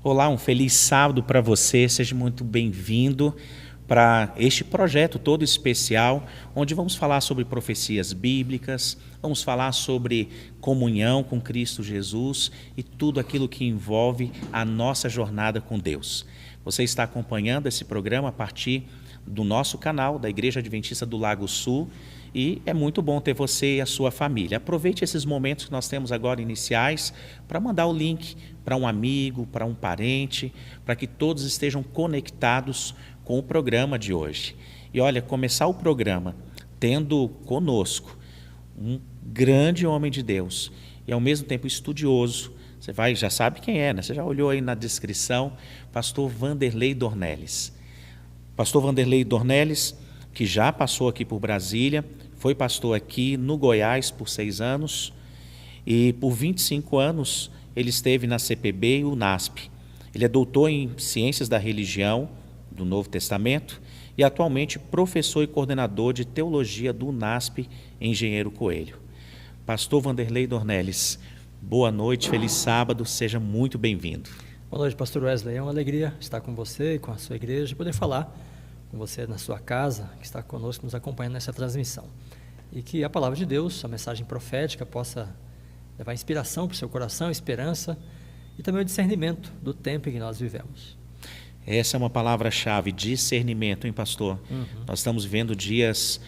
Olá, um feliz sábado para você, seja muito bem-vindo para este projeto todo especial, onde vamos falar sobre profecias bíblicas, vamos falar sobre comunhão com Cristo Jesus e tudo aquilo que envolve a nossa jornada com Deus. Você está acompanhando esse programa a partir do nosso canal, da Igreja Adventista do Lago Sul, e é muito bom ter você e a sua família. Aproveite esses momentos que nós temos agora iniciais para mandar o link para um amigo, para um parente, para que todos estejam conectados com o programa de hoje. E olha, começar o programa tendo conosco um grande homem de Deus e ao mesmo tempo estudioso. Você já sabe quem é, né? Você já olhou aí na descrição, pastor Vanderlei Dornelles. Pastor Vanderlei Dornelles, que já passou aqui por Brasília, foi pastor aqui no Goiás por 6 anos e por 25 anos ele esteve na CPB e UNASP. Ele é doutor em Ciências da Religião do Novo Testamento e atualmente professor e coordenador de Teologia do UNASP em Engenheiro Coelho. Pastor Vanderlei Dornelles, boa noite, feliz sábado, seja muito bem-vindo. Boa noite, pastor Wesley. É uma alegria estar com você e com a sua igreja e poder falar com você na sua casa, que está conosco, nos acompanhando nessa transmissão. E que a palavra de Deus, a mensagem profética, possa levar inspiração para o seu coração, esperança e também o discernimento do tempo em que nós vivemos. Essa é uma palavra-chave, discernimento, hein, pastor? Nós estamos vivendo dias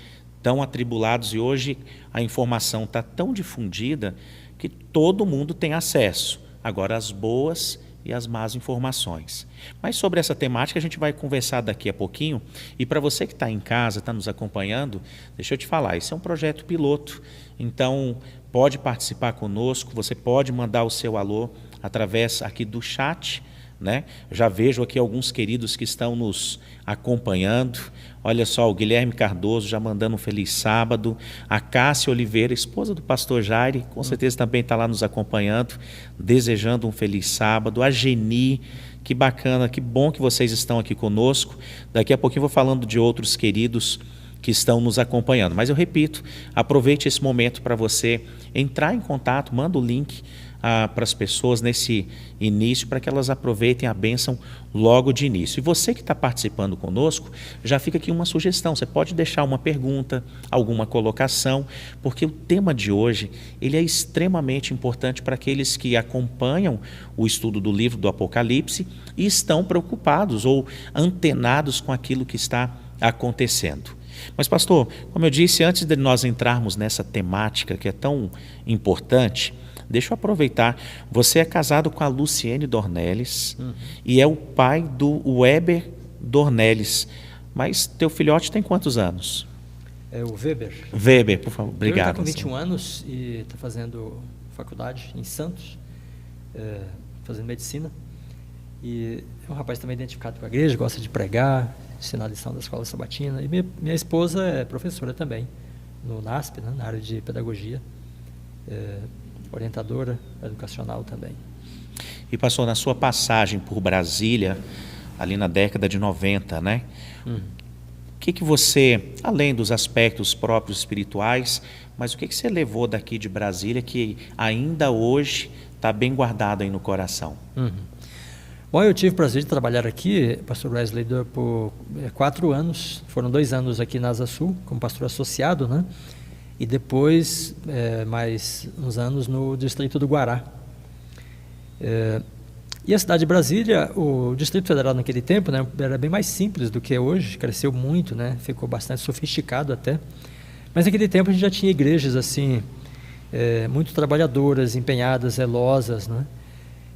tão atribulados e hoje a informação está tão difundida que todo mundo tem acesso. Agora, as boas e as más informações. Mas sobre essa temática a gente vai conversar daqui a pouquinho. E para você que está em casa, está nos acompanhando, deixa eu te falar, esse é um projeto piloto. Então, pode participar conosco, você pode mandar o seu alô através aqui do chat, né? Já vejo aqui alguns queridos que estão nos acompanhando. Olha só, o Guilherme Cardoso já mandando um feliz sábado. A Cássia Oliveira, esposa do pastor Jair, com certeza também está lá nos acompanhando, desejando um feliz sábado. A Geni, que bacana, que bom que vocês estão aqui conosco. Daqui a pouquinho eu vou falando de outros queridos que estão nos acompanhando. Mas eu repito, aproveite esse momento para você entrar em contato, manda o link para as pessoas nesse início, para que elas aproveitem a bênção logo de início. E você que está participando conosco, já fica aqui uma sugestão, você pode deixar uma pergunta, alguma colocação, porque o tema de hoje ele é extremamente importante para aqueles que acompanham o estudo do livro do Apocalipse e estão preocupados ou antenados com aquilo que está acontecendo. Mas, pastor, como eu disse, antes de nós entrarmos nessa temática que é tão importante, deixa eu aproveitar, você é casado com a Luciene Dornelles e é o pai do Weber Dornelles, mas teu filhote tem quantos anos? É o Weber. Weber, por favor, obrigado. Ele está com 21 anos e está fazendo faculdade em Santos, fazendo medicina, e é um rapaz também identificado com a igreja, gosta de pregar, ensinar a lição da escola sabatina, e minha esposa é professora também, no NASP, né, na área de pedagogia, orientadora educacional também. E pastor, na sua passagem por Brasília, ali na década de 90, né? O que você, além dos aspectos próprios espirituais, mas o que você levou daqui de Brasília que ainda hoje está bem guardado aí no coração? Bom, eu tive o prazer de trabalhar aqui, pastor Wesley, por 4 anos, foram 2 anos aqui na Asa Sul, como pastor associado, né? E depois, mais uns anos no Distrito do Guará. E a cidade de Brasília, o Distrito Federal naquele tempo, né, era bem mais simples do que é hoje, cresceu muito, né, ficou bastante sofisticado até. Mas naquele tempo a gente já tinha igrejas assim, muito trabalhadoras, empenhadas, zelosas, né?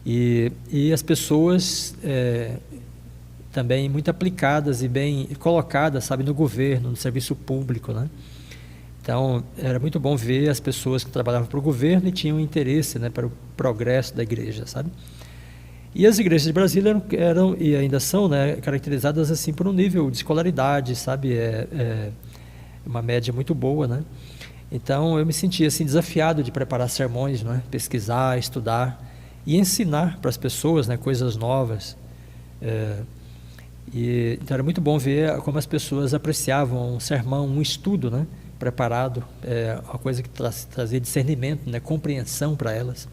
E as pessoas também muito aplicadas e bem colocadas, sabe, no governo, no serviço público, né? Então, era muito bom ver as pessoas que trabalhavam para o governo e tinham interesse, né, para o progresso da igreja, sabe? E as igrejas de Brasília eram e ainda são, né, caracterizadas assim por um nível de escolaridade, sabe? Uma média muito boa, né? Então, eu me sentia assim, desafiado de preparar sermões, né? Pesquisar, estudar e ensinar para as pessoas, né, coisas novas. Então, era muito bom ver como as pessoas apreciavam um sermão, um estudo, né? Preparado, uma coisa que trazia discernimento, né, compreensão para elas.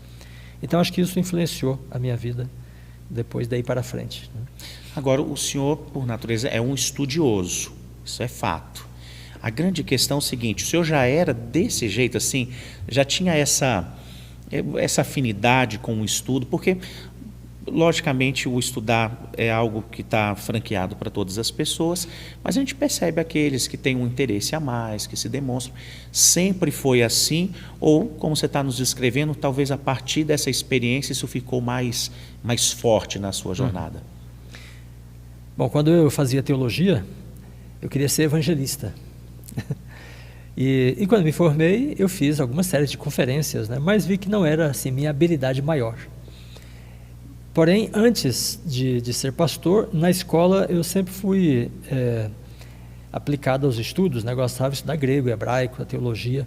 Então acho que isso influenciou a minha vida depois daí para frente, né? Agora, o senhor, por natureza, é um estudioso, isso é fato. A grande questão é o seguinte, o senhor já era desse jeito assim, já tinha essa afinidade com o estudo, porque, logicamente, o estudar é algo que está franqueado para todas as pessoas, mas a gente percebe aqueles que têm um interesse a mais, que se demonstram. Sempre foi assim, ou, como você está nos descrevendo, talvez a partir dessa experiência isso ficou mais forte na sua jornada? Bom, quando eu fazia teologia, eu queria ser evangelista. E quando me formei, eu fiz algumas séries de conferências, né? Mas vi que não era assim, minha habilidade maior. Porém, antes de ser pastor, na escola eu sempre fui aplicado aos estudos, né? Gostava de estudar grego, hebraico, a teologia.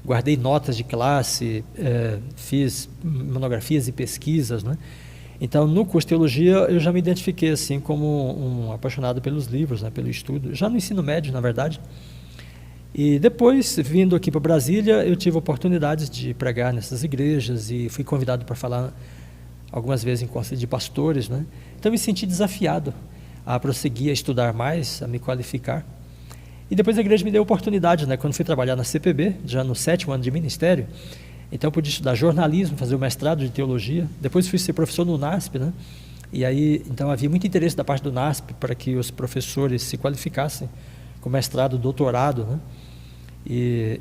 Guardei notas de classe, fiz monografias e pesquisas, né? Então, no curso de teologia, eu já me identifiquei assim como um apaixonado pelos livros, né? Pelo estudo, já no ensino médio, na verdade. E depois, vindo aqui para Brasília, eu tive oportunidades de pregar nessas igrejas e fui convidado para falar algumas vezes em conselho de pastores, né? Então, me senti desafiado a prosseguir, a estudar mais, a me qualificar. E depois a igreja me deu oportunidade, né? Quando fui trabalhar na CPB, já no 7º ano de ministério, então eu pude estudar jornalismo, fazer o mestrado de teologia, depois fui ser professor no NASP, né? E aí, então havia muito interesse da parte do NASP para que os professores se qualificassem com mestrado, doutorado, né? E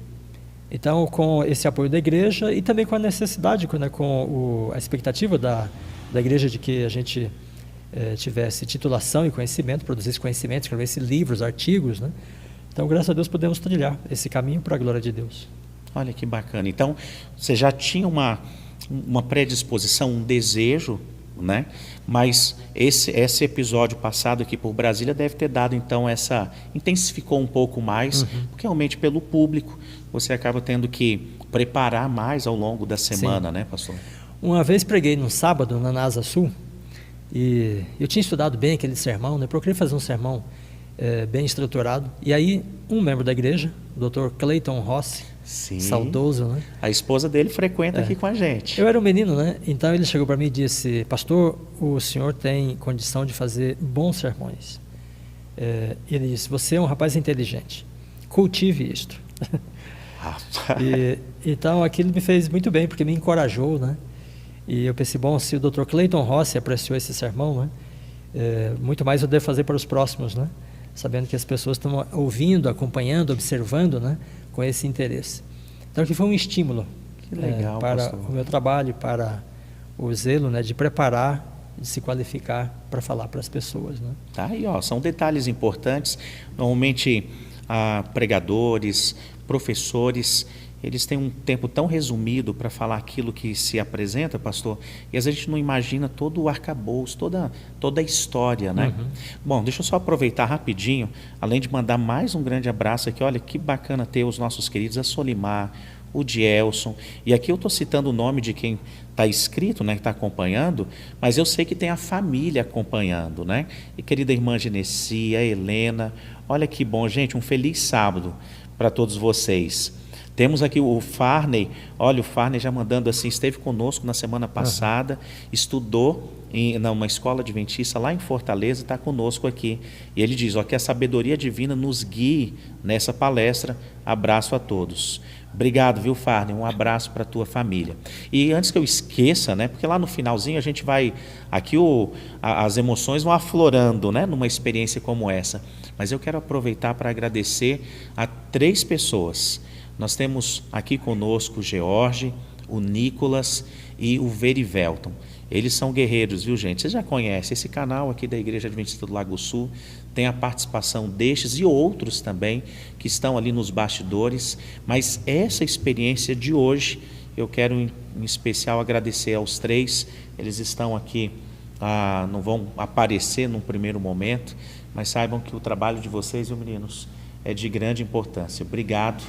então, com esse apoio da igreja e também com a necessidade, né, com a expectativa da igreja de que a gente tivesse titulação e conhecimento, produzisse conhecimento, escrevesse livros, artigos, né? Então, graças a Deus, podemos trilhar esse caminho para a glória de Deus. Olha que bacana. Então, você já tinha uma predisposição, um desejo, né? Mas esse episódio passado aqui por Brasília deve ter dado, então, intensificou um pouco mais, porque realmente pelo público você acaba tendo que preparar mais ao longo da semana, né, pastor? Uma vez preguei no sábado na NASA Sul e eu tinha estudado bem aquele sermão, né? Procurei fazer um sermão bem estruturado. E aí, um membro da igreja, o Dr. Clayton Rossi, sim, saudoso, né? A esposa dele frequenta aqui com a gente. Eu era um menino, né? Então ele chegou para mim e disse: pastor, o senhor tem condição de fazer bons sermões. Ele disse: você é um rapaz inteligente, cultive isto. Então aquilo me fez muito bem, porque me encorajou, né? E eu pensei, bom, se o Dr. Clayton Rossi apreciou esse sermão, né? Muito mais eu devo fazer para os próximos, né? Sabendo que as pessoas estão ouvindo, acompanhando, observando, né? Com esse interesse. Então aqui foi um estímulo legal, para pastor, o meu trabalho, para o zelo, né? De preparar, de se qualificar para falar para as pessoas, né? Tá aí, ó, são detalhes importantes. Normalmente, pregadores, professores, eles têm um tempo tão resumido para falar aquilo que se apresenta, pastor, e às vezes a gente não imagina todo o arcabouço, toda a história, né? Bom, deixa eu só aproveitar rapidinho, além de mandar mais um grande abraço aqui, olha que bacana ter os nossos queridos, a Solimar, o Dielson, e aqui eu estou citando o nome de quem está inscrito, né, que está acompanhando, mas eu sei que tem a família acompanhando, né? E querida irmã Genesi, a Helena, olha que bom, gente, um feliz sábado para todos vocês. Temos aqui o Farney, olha o Farney já mandando assim, esteve conosco na semana passada, estudou em uma escola adventista lá em Fortaleza, está conosco aqui. E ele diz, ó, que a sabedoria divina nos guie nessa palestra. Abraço a todos. Obrigado, viu, Farney? Um abraço para a tua família. E antes que eu esqueça, né, porque lá no finalzinho a gente vai, aqui as emoções vão aflorando, né, numa experiência como essa. Mas eu quero aproveitar para agradecer a 3 pessoas. Nós temos aqui conosco o George, o Nicolas e o Verivelton. Eles são guerreiros, viu, gente? Vocês já conhecem esse canal aqui da Igreja Adventista do Lago Sul, tem a participação destes e outros também que estão ali nos bastidores, mas essa experiência de hoje, eu quero em especial agradecer aos 3, eles estão aqui, não vão aparecer num primeiro momento, mas saibam que o trabalho de vocês, viu, meninos, é de grande importância. Obrigado.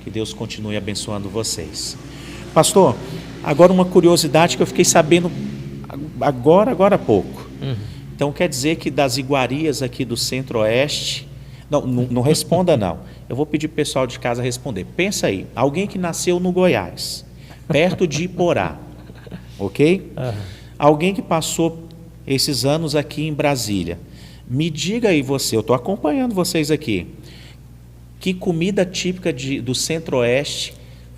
Que Deus continue abençoando vocês. Pastor, agora uma curiosidade que eu fiquei sabendo agora há pouco. Então quer dizer que das iguarias aqui do Centro-Oeste, não responda não. Eu vou pedir para o pessoal de casa responder. Pensa aí, alguém que nasceu no Goiás, perto de Iporá, ok? Alguém que passou esses anos aqui em Brasília. Me diga aí você, eu estou acompanhando vocês aqui, que comida típica do Centro-Oeste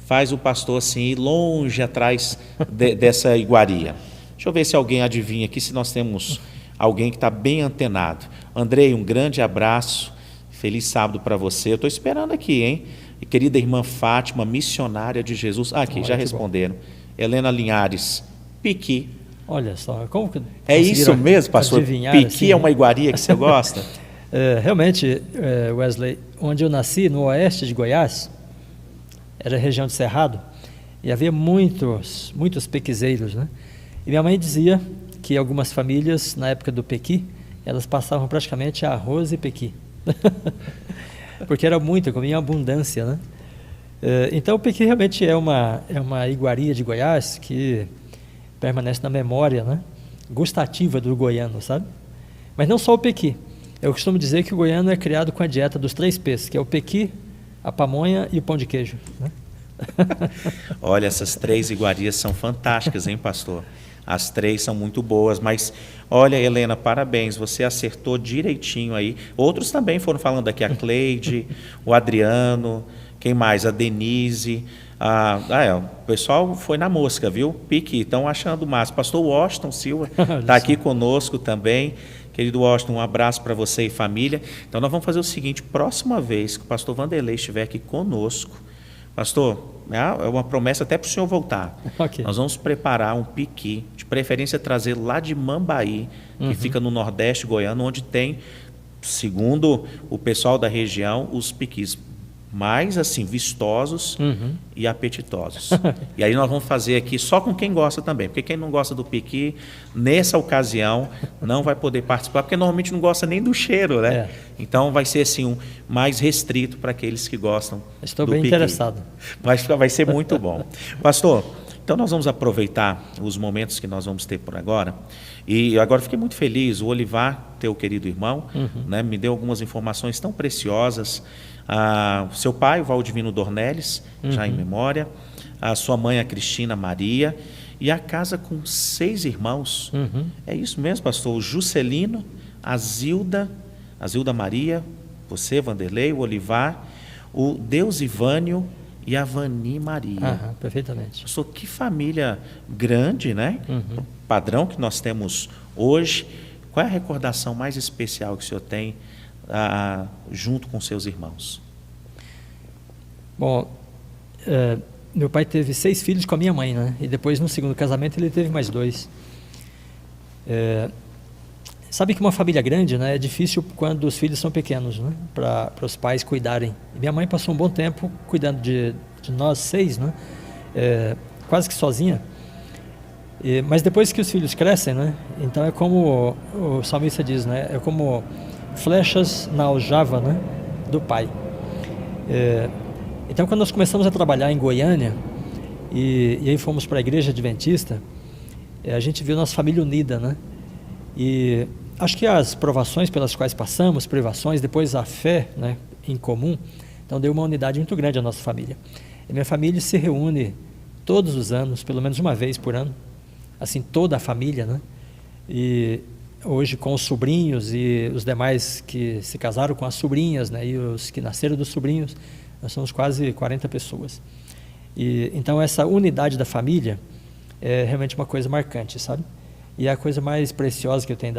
faz o pastor assim ir longe atrás dessa iguaria? Deixa eu ver se alguém adivinha aqui, se nós temos alguém que está bem antenado. Andrei, um grande abraço, feliz sábado para você. Eu estou esperando aqui, hein? E querida irmã Fátima, missionária de Jesus. Ah, aqui, já responderam. Bom. Helena Linhares, piqui. Olha só, como que é isso mesmo, pastor? Piqui assim, é uma iguaria que você gosta? Realmente, Wesley, onde eu nasci, no oeste de Goiás, era a região de Cerrado, e havia muitos pequizeiros, né? E minha mãe dizia que algumas famílias, na época do pequi, elas passavam praticamente arroz e pequi. Porque era muito, comia abundância, né? Então o pequi realmente é uma iguaria de Goiás que permanece na memória, né, gustativa do goiano, sabe? Mas não só o pequi. Eu costumo dizer que o goiano é criado com a dieta dos 3 P's, que é o pequi, a pamonha e o pão de queijo, né? Olha, essas 3 iguarias são fantásticas, hein, pastor? As 3 são muito boas, mas olha, Helena, parabéns, você acertou direitinho aí. Outros também foram falando aqui, a Cleide, o Adriano, quem mais? A Denise. O pessoal foi na mosca, viu? Pique, estão achando massa. Pastor Washington Silva está aqui conosco também. Querido Washington, um abraço para você e família. Então nós vamos fazer o seguinte, próxima vez que o pastor Vanderlei estiver aqui conosco, pastor, é uma promessa até para o senhor voltar. Okay. Nós vamos preparar um piqui, de preferência trazer lá de Mambaí, que fica no Nordeste goiano, onde tem, segundo o pessoal da região, os piquis mais assim vistosos e apetitosos. E aí nós vamos fazer aqui só com quem gosta também, porque quem não gosta do piqui, nessa ocasião, não vai poder participar, porque normalmente não gosta nem do cheiro, né? Então vai ser assim mais restrito para aqueles que gostam. Estou bem interessado. Vai ser muito bom. Pastor, então nós vamos aproveitar os momentos que nós vamos ter por agora. E agora fiquei muito feliz, o Olivar, teu querido irmão, né, me deu algumas informações tão preciosas. Seu pai, o Valdivino Dornelles, já em memória, a sua mãe, a Cristina Maria, e a casa com 6 irmãos. É isso mesmo, pastor? O Juscelino, a Zilda Maria, você, Vanderlei, o Olivar, o Deus Ivânio e a Vani Maria. Perfeitamente. Pastor, que família grande, né? O padrão que nós temos hoje. Qual é a recordação mais especial que o senhor tem junto com seus irmãos? Bom, meu pai teve 6 filhos com a minha mãe, né? E depois, no segundo casamento, ele teve mais 2. Sabe que uma família grande, né, é difícil quando os filhos são pequenos, né? Para os pais cuidarem. E minha mãe passou um bom tempo cuidando de nós 6, né? Quase que sozinha. Mas depois que os filhos crescem, né? Então é como o salmista diz, né? É como flechas na aljava, né, do pai. Então, quando nós começamos a trabalhar em Goiânia, e aí fomos para a igreja adventista, a gente viu nossa família unida, né? E acho que as provações pelas quais passamos, privações, depois a fé, né, em comum, então deu uma unidade muito grande à nossa família. E minha família se reúne todos os anos, pelo menos uma vez por ano, assim, toda a família, né? E hoje com os sobrinhos e os demais que se casaram com as sobrinhas, né, e os que nasceram dos sobrinhos, nós somos quase 40 pessoas. E então essa unidade da família é realmente uma coisa marcante, sabe? E a coisa mais preciosa que eu tenho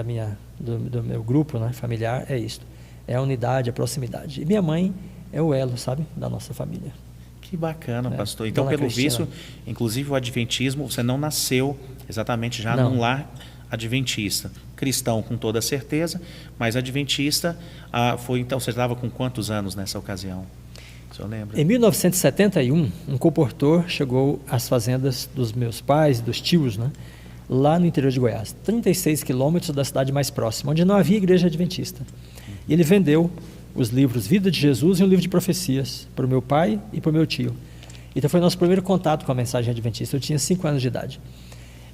do meu grupo, né, familiar é isso. É a unidade, a proximidade. E minha mãe é o elo, sabe, da nossa família. Que bacana, pastor. Então, pelo visto, inclusive o adventismo, você não nasceu exatamente já num lar adventista, cristão com toda certeza, mas adventista então você estava com quantos anos nessa ocasião? O senhor lembra? Em 1971, um comportor chegou às fazendas dos meus pais, dos tios, né, lá no interior de Goiás, 36 quilômetros da cidade mais próxima, onde não havia igreja adventista. E ele vendeu os livros Vida de Jesus e um livro de profecias para o meu pai e para o meu tio. Então foi nosso primeiro contato com a mensagem adventista. Eu tinha 5 anos de idade.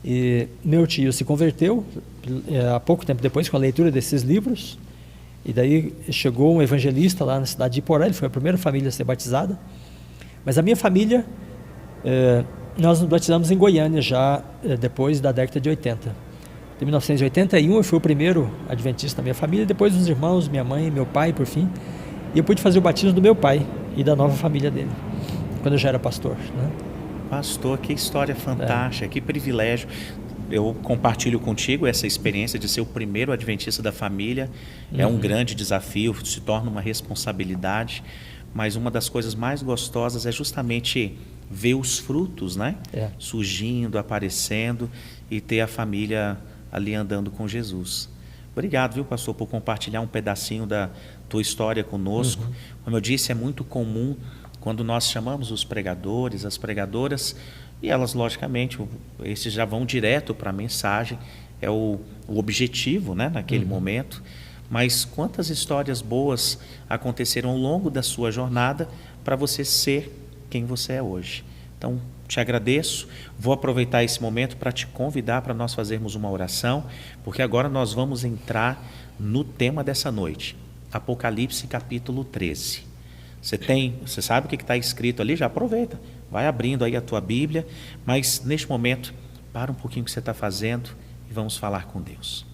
E meu tio se converteu há pouco tempo depois com a leitura desses livros, e daí chegou um evangelista lá na cidade de Iporá. Ele foi a primeira família a ser batizada. Mas a minha família, nós nos batizamos em Goiânia já depois da década de 80. Em 1981 eu fui o primeiro adventista da minha família, depois os irmãos, minha mãe, meu pai, por fim. E eu pude fazer o batismo do meu pai e da nova família dele, quando eu já era pastor, né? Pastor, que história fantástica, que privilégio. Eu compartilho contigo essa experiência de ser o primeiro adventista da família. É um grande desafio, se torna uma responsabilidade, mas uma das coisas mais gostosas é justamente ver os frutos, né? Surgindo, aparecendo, e ter a família ali andando com Jesus. Obrigado, viu, pastor, por compartilhar um pedacinho da tua história conosco. Como eu disse, é muito comum quando nós chamamos os pregadores, as pregadoras, e elas, logicamente, esses já vão direto para a mensagem, é o objetivo, né, naquele momento. Mas quantas histórias boas aconteceram ao longo da sua jornada para você ser quem você é hoje. Então, te agradeço. Vou aproveitar esse momento para te convidar para nós fazermos uma oração, porque agora nós vamos entrar no tema dessa noite, Apocalipse capítulo 13. Você sabe o que está escrito ali? Já aproveita, vai abrindo aí a tua Bíblia, mas neste momento, para um pouquinho o que você está fazendo e vamos falar com Deus.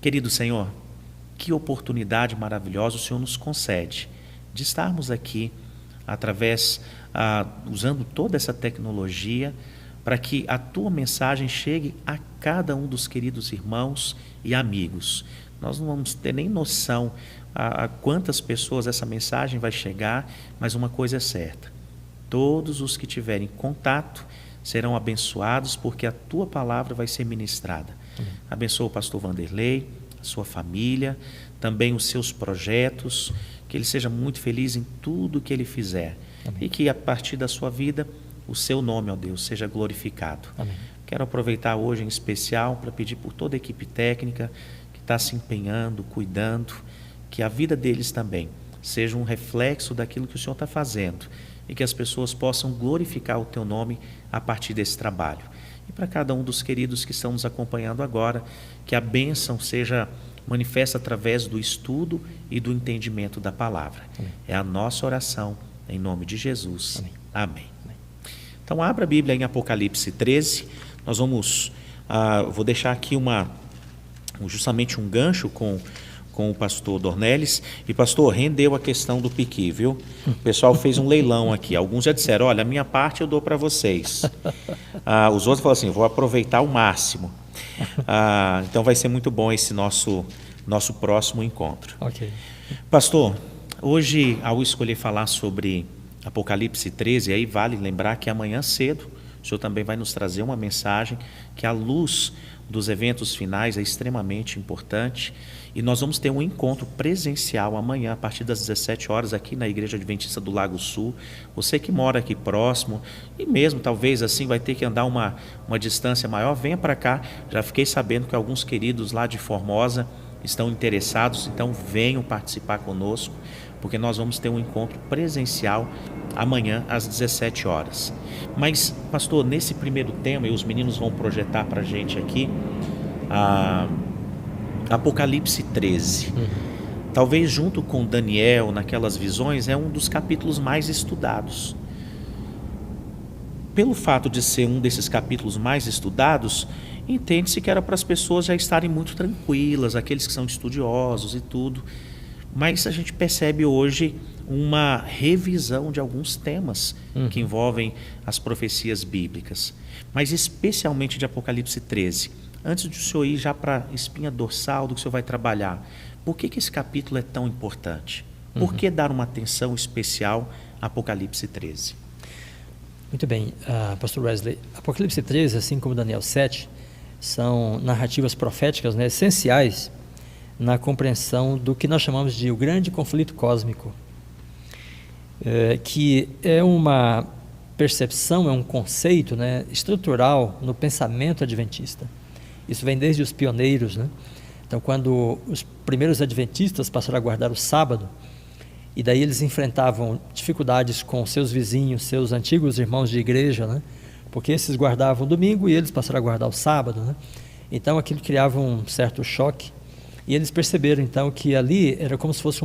Querido Senhor, que oportunidade maravilhosa o Senhor nos concede de estarmos aqui através, usando toda essa tecnologia, para que a tua mensagem chegue a cada um dos queridos irmãos e amigos. Nós não vamos ter nem noção a quantas pessoas essa mensagem vai chegar, mas uma coisa é certa: todos os que tiverem contato serão abençoados, porque a tua palavra vai ser ministrada. Abençoa o pastor Vanderlei, a sua família, também os seus projetos, que ele seja muito feliz em tudo que ele fizer. Amém. E que a partir da sua vida, o seu nome, ó Deus, seja glorificado. Amém. Quero aproveitar hoje em especial para pedir por toda a equipe técnica que está se empenhando, cuidando, que a vida deles também seja um reflexo daquilo que o Senhor está fazendo e que as pessoas possam glorificar o teu nome a partir desse trabalho. E para cada um dos queridos que estão nos acompanhando agora, que a bênção seja manifesta através do estudo e do entendimento da palavra. Amém. É a nossa oração, em nome de Jesus. Amém. Amém. Amém. Então, abra a Bíblia em Apocalipse 13. Nós vamos, vou deixar aqui justamente um gancho com o pastor Dornelles. E, pastor, rendeu a questão do piqui, viu? O pessoal fez um leilão aqui. Alguns já disseram: olha, a minha parte eu dou para vocês. Os outros falaram assim: vou aproveitar o máximo. Então vai ser muito bom esse nosso próximo encontro. Okay. Pastor, hoje, ao escolher falar sobre Apocalipse 13, aí vale lembrar que amanhã cedo o senhor também vai nos trazer uma mensagem que, à luz dos eventos finais, é extremamente importante. E nós vamos ter um encontro presencial amanhã, a partir das 17 horas, aqui na Igreja Adventista do Lago Sul. Você que mora aqui próximo, e mesmo talvez assim vai ter que andar uma distância maior, venha para cá. Já fiquei sabendo que alguns queridos lá de Formosa estão interessados, então venham participar conosco, porque nós vamos ter um encontro presencial amanhã às 17 horas. Mas, pastor, nesse primeiro tema, e os meninos vão projetar para a gente aqui, Apocalipse 13. Talvez junto com Daniel, naquelas visões, é um dos capítulos mais estudados. Pelo fato de ser um desses capítulos mais estudados, entende-se que era para as pessoas já estarem muito tranquilas, aqueles que são estudiosos e tudo. Mas a gente percebe hoje uma revisão de alguns temas que envolvem as profecias bíblicas, mas especialmente de Apocalipse 13. Antes de o senhor ir já para a espinha dorsal do que o senhor vai trabalhar, por que esse capítulo é tão importante? Por que dar uma atenção especial a Apocalipse 13? Muito bem, pastor Wesley, Apocalipse 13, assim como Daniel 7, são narrativas proféticas, né, essenciais na compreensão do que nós chamamos de o grande conflito cósmico, que é uma percepção, é um conceito, né, estrutural no pensamento adventista. Isso vem desde os pioneiros, né? Então, quando os primeiros adventistas passaram a guardar o sábado, e daí eles enfrentavam dificuldades com seus vizinhos, seus antigos irmãos de igreja, né? Porque esses guardavam o domingo e eles passaram a guardar o sábado, né? Então aquilo criava um certo choque, e eles perceberam então que ali era como se fosse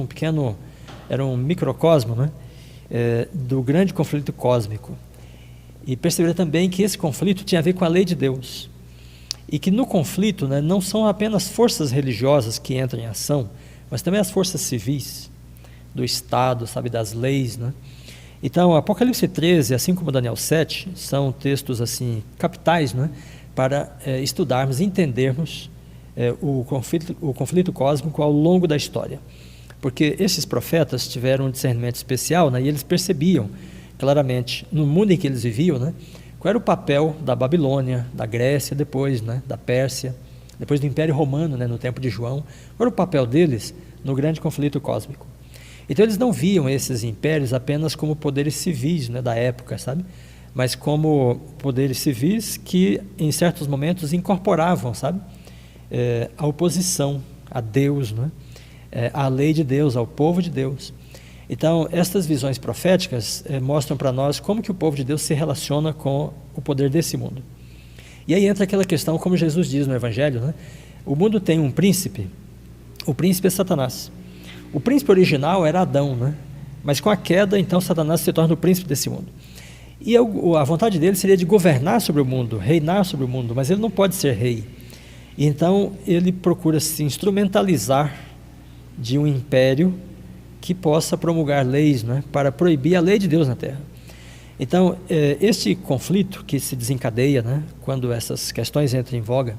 era um microcosmo, né? Do grande conflito cósmico. E perceberam também que esse conflito tinha a ver com a lei de Deus. e que no conflito, né, não são apenas forças religiosas que entram em ação, mas também as forças civis do Estado, sabe, das leis, né? Então, Apocalipse 13, assim como Daniel 7, são textos assim capitais, né, para estudarmos, entendermos o conflito cósmico ao longo da história. Porque esses profetas tiveram um discernimento especial, né, e eles percebiam claramente, no mundo em que eles viviam, né, qual era o papel da Babilônia, da Grécia depois, né, da Pérsia, depois do Império Romano, né, no tempo de João, qual era o papel deles no grande conflito cósmico. Então eles não viam esses impérios apenas como poderes civis, né, da época, sabe? Mas como poderes civis que em certos momentos incorporavam, sabe, a oposição a Deus, né, à lei de Deus, ao povo de Deus. Então estas visões proféticas mostram para nós como que o povo de Deus se relaciona com o poder desse mundo. E aí entra aquela questão, como Jesus diz no Evangelho, né? O mundo tem um príncipe, o príncipe é Satanás. O príncipe original era Adão, né? Mas com a queda, então, Satanás se torna o príncipe desse mundo. E a vontade dele seria de governar sobre o mundo, reinar sobre o mundo, mas ele não pode ser rei. E então ele procura se instrumentalizar de um império que possa promulgar leis, né, para proibir a lei de Deus na terra. Então, este conflito que se desencadeia, né, quando essas questões entram em voga,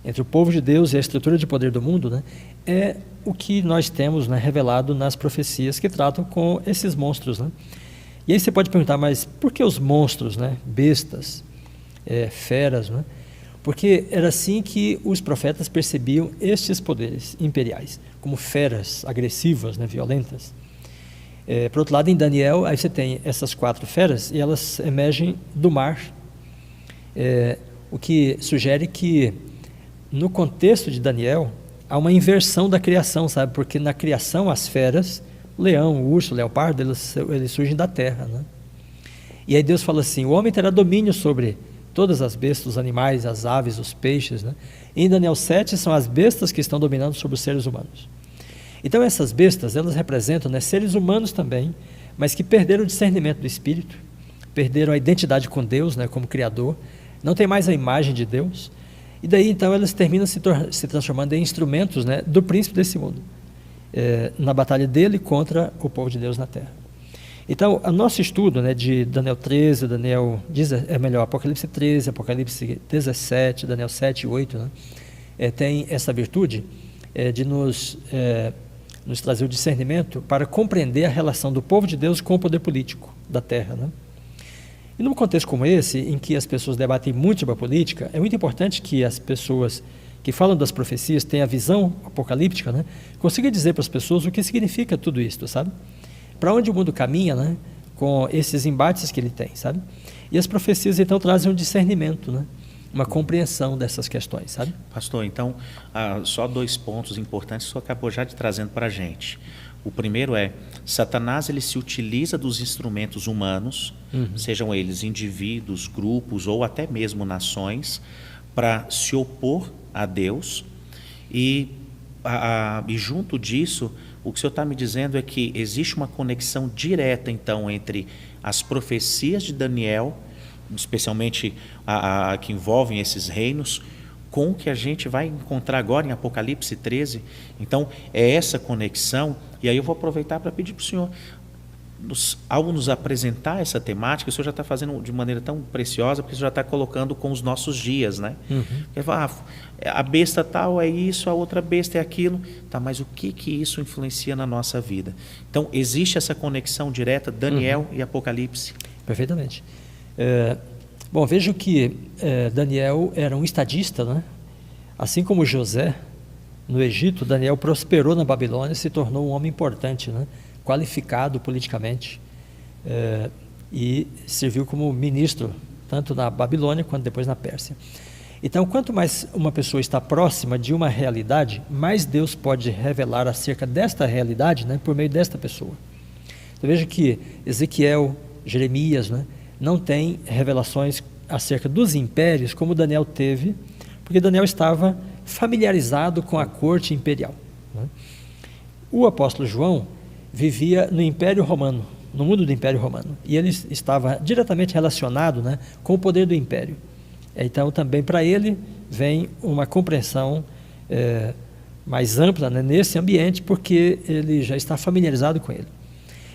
entre o povo de Deus e a estrutura de poder do mundo, né, é o que nós temos, né, revelado nas profecias que tratam com esses monstros, né? E aí você pode perguntar, mas por que os monstros, né, bestas, feras, né? Porque era assim que os profetas percebiam estes poderes imperiais, como feras agressivas, né, violentas. Por outro lado, em Daniel, aí você tem essas 4 feras e elas emergem do mar, o que sugere que no contexto de Daniel há uma inversão da criação, sabe? Porque na criação as feras, o leão, o urso, o leopardo, eles surgem da terra, né? E aí Deus fala assim: o homem terá domínio sobre todas as bestas, os animais, as aves, os peixes, né? E em Daniel 7 são as bestas que estão dominando sobre os seres humanos. Então essas bestas, elas representam, né, seres humanos também, mas que perderam o discernimento do Espírito, perderam a identidade com Deus, né, como Criador, não tem mais a imagem de Deus, e daí então elas terminam se transformando em instrumentos, né, do príncipe desse mundo, na batalha dele contra o povo de Deus na terra. Então, o nosso estudo, né, de Daniel 13, Apocalipse 13, Apocalipse 17, Daniel 7 e 8, né, tem essa virtude de nos trazer o discernimento para compreender a relação do povo de Deus com o poder político da terra, né? E num contexto como esse, em que as pessoas debatem muito sobre a política, é muito importante que as pessoas que falam das profecias tenham a visão apocalíptica, né, consigam dizer para as pessoas o que significa tudo isso, sabe? Para onde o mundo caminha, né, com esses embates que ele tem, sabe? E as profecias então trazem um discernimento, né, uma compreensão dessas questões, sabe? Pastor, então, só 2 pontos importantes que o senhor acabou já trazendo para a gente. O primeiro é, Satanás ele se utiliza dos instrumentos humanos, sejam eles indivíduos, grupos ou até mesmo nações, para se opor a Deus. E junto disso, o que o senhor está me dizendo é que existe uma conexão direta, então, entre as profecias de Daniel, especialmente a que envolvem esses reinos, com o que a gente vai encontrar agora em Apocalipse 13. Então, é essa conexão. E aí eu vou aproveitar para pedir para o senhor, ao nos apresentar essa temática, o senhor já está fazendo de maneira tão preciosa, porque o senhor já está colocando com os nossos dias, né? Ele fala, a besta tal é isso, a outra besta é aquilo. Tá, mas o que isso influencia na nossa vida? Então, existe essa conexão direta, Daniel e Apocalipse? Perfeitamente. Bom, vejo que Daniel era um estadista, né? Assim como José, no Egito, Daniel prosperou na Babilônia e se tornou um homem importante, né, qualificado politicamente, e serviu como ministro, tanto na Babilônia quanto depois na Pérsia. Então, quanto mais uma pessoa está próxima de uma realidade, mais Deus pode revelar acerca desta realidade, né, por meio desta pessoa. Então, veja que Ezequiel, Jeremias, né, não têm revelações acerca dos impérios como Daniel teve, porque Daniel estava familiarizado com a corte imperial, né? O apóstolo João vivia no Império Romano, no mundo do Império Romano, e ele estava diretamente relacionado, né, com o poder do Império. Então, também para ele vem uma compreensão mais ampla, né, nesse ambiente, porque ele já está familiarizado com ele.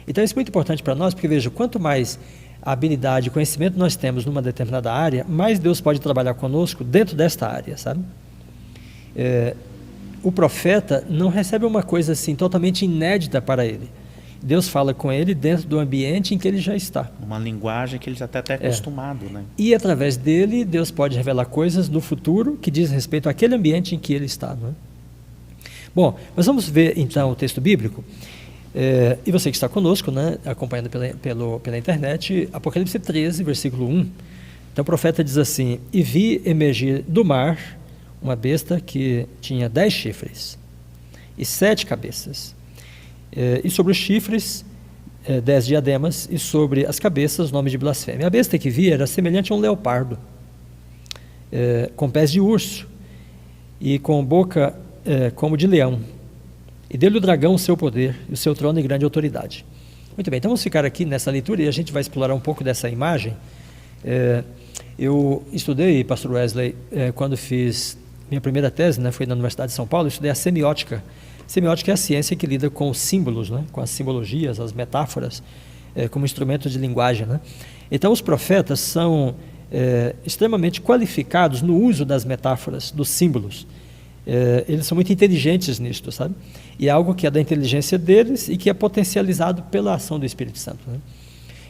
Então, isso é muito importante para nós, porque, veja, quanto mais habilidade e conhecimento nós temos numa determinada área, mais Deus pode trabalhar conosco dentro desta área, sabe? O profeta não recebe uma coisa assim totalmente inédita para ele. Deus fala com ele dentro do ambiente em que ele já está. Uma linguagem que ele já está até acostumado, né? E através dele, Deus pode revelar coisas no futuro que diz respeito àquele ambiente em que ele está, não é? Bom, mas vamos ver então o texto bíblico. E você que está conosco, né, acompanhando pela internet, Apocalipse 13, versículo 1. Então o profeta diz assim: e vi emergir do mar uma besta que tinha 10 chifres e 7 cabeças. E sobre os chifres, 10 diademas, e sobre as cabeças, nome de blasfêmia. A besta que vi era semelhante a um leopardo, com pés de urso e com boca como de leão. E deu-lhe o dragão o seu poder, e o seu trono e grande autoridade. Muito bem, então vamos ficar aqui nessa leitura e a gente vai explorar um pouco dessa imagem. Eu estudei, pastor Wesley, quando fiz minha primeira tese, né, foi na Universidade de São Paulo, eu estudei a semiótica. Semiótica é a ciência que lida com os símbolos, né, com as simbologias, as metáforas, como instrumento de linguagem, né? Então os profetas são extremamente qualificados no uso das metáforas, dos símbolos. Eles são muito inteligentes nisto, sabe? E é algo que é da inteligência deles e que é potencializado pela ação do Espírito Santo, né?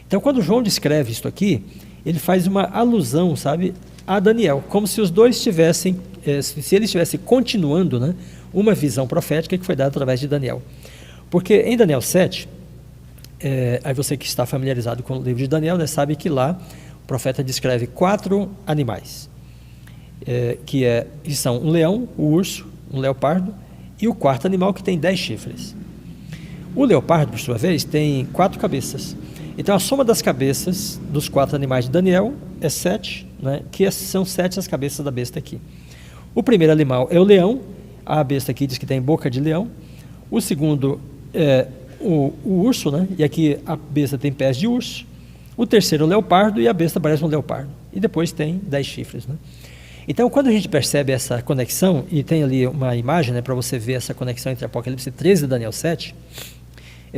Então, quando João descreve isto aqui, ele faz uma alusão, sabe, a Daniel, como se os dois estivessem, se ele estivesse continuando, né, uma visão profética que foi dada através de Daniel. Porque em Daniel 7, aí você que está familiarizado com o livro de Daniel, né, sabe que lá o profeta descreve 4 animais, que são um leão, um urso, um leopardo e o quarto animal que tem 10 chifres. O leopardo, por sua vez, tem 4 cabeças. Então a soma das cabeças dos 4 animais de Daniel é 7, né, que são 7 as cabeças da besta aqui. O primeiro animal é o leão, a besta aqui diz que tem boca de leão. O segundo é o urso, né, e aqui a besta tem pés de urso. O terceiro é o leopardo e a besta parece um leopardo. E depois tem 10 chifres, né? Então, quando a gente percebe essa conexão, e tem ali uma imagem, né, para você ver essa conexão entre Apocalipse 13 e Daniel 7,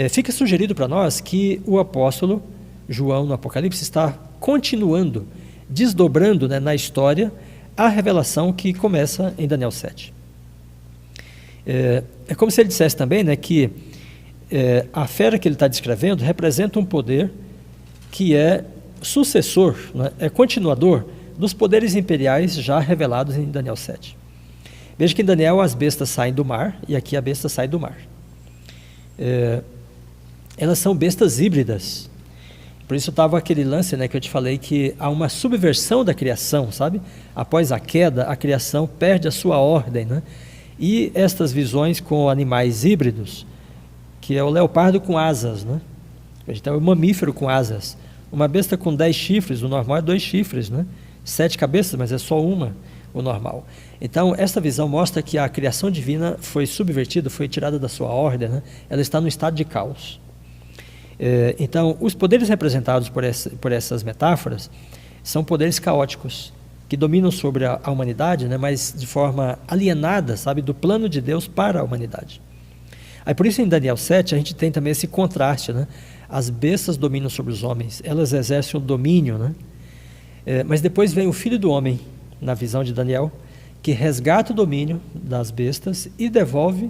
fica sugerido para nós que o apóstolo João, no Apocalipse, está continuando, desdobrando, né, na história, a revelação que começa em Daniel 7. É como se ele dissesse também, né, que a fera que ele está descrevendo representa um poder que é sucessor, né, é continuador dos poderes imperiais já revelados em Daniel 7. Veja que em Daniel as bestas saem do mar, e aqui a besta sai do mar. Elas são bestas híbridas. Por isso estava aquele lance, né, que eu te falei, que há uma subversão da criação, sabe? Após a queda, a criação perde a sua ordem, né? E estas visões com animais híbridos, que é o leopardo com asas, né? Então é o mamífero com asas. Uma besta com 10 chifres, o normal é 2 chifres, né? 7 cabeças, mas é só uma, o normal. Então, essa visão mostra que a criação divina foi subvertida, foi tirada da sua ordem, né? Ela está no estado de caos. Então, os poderes representados por essas metáforas são poderes caóticos, que dominam sobre a humanidade, né? Mas de forma alienada, sabe, do plano de Deus para a humanidade. Aí, por isso, em Daniel 7, a gente tem também esse contraste, né? As bestas dominam sobre os homens, elas exercem o domínio, né? Mas depois vem o Filho do Homem, na visão de Daniel, que resgata o domínio das bestas e devolve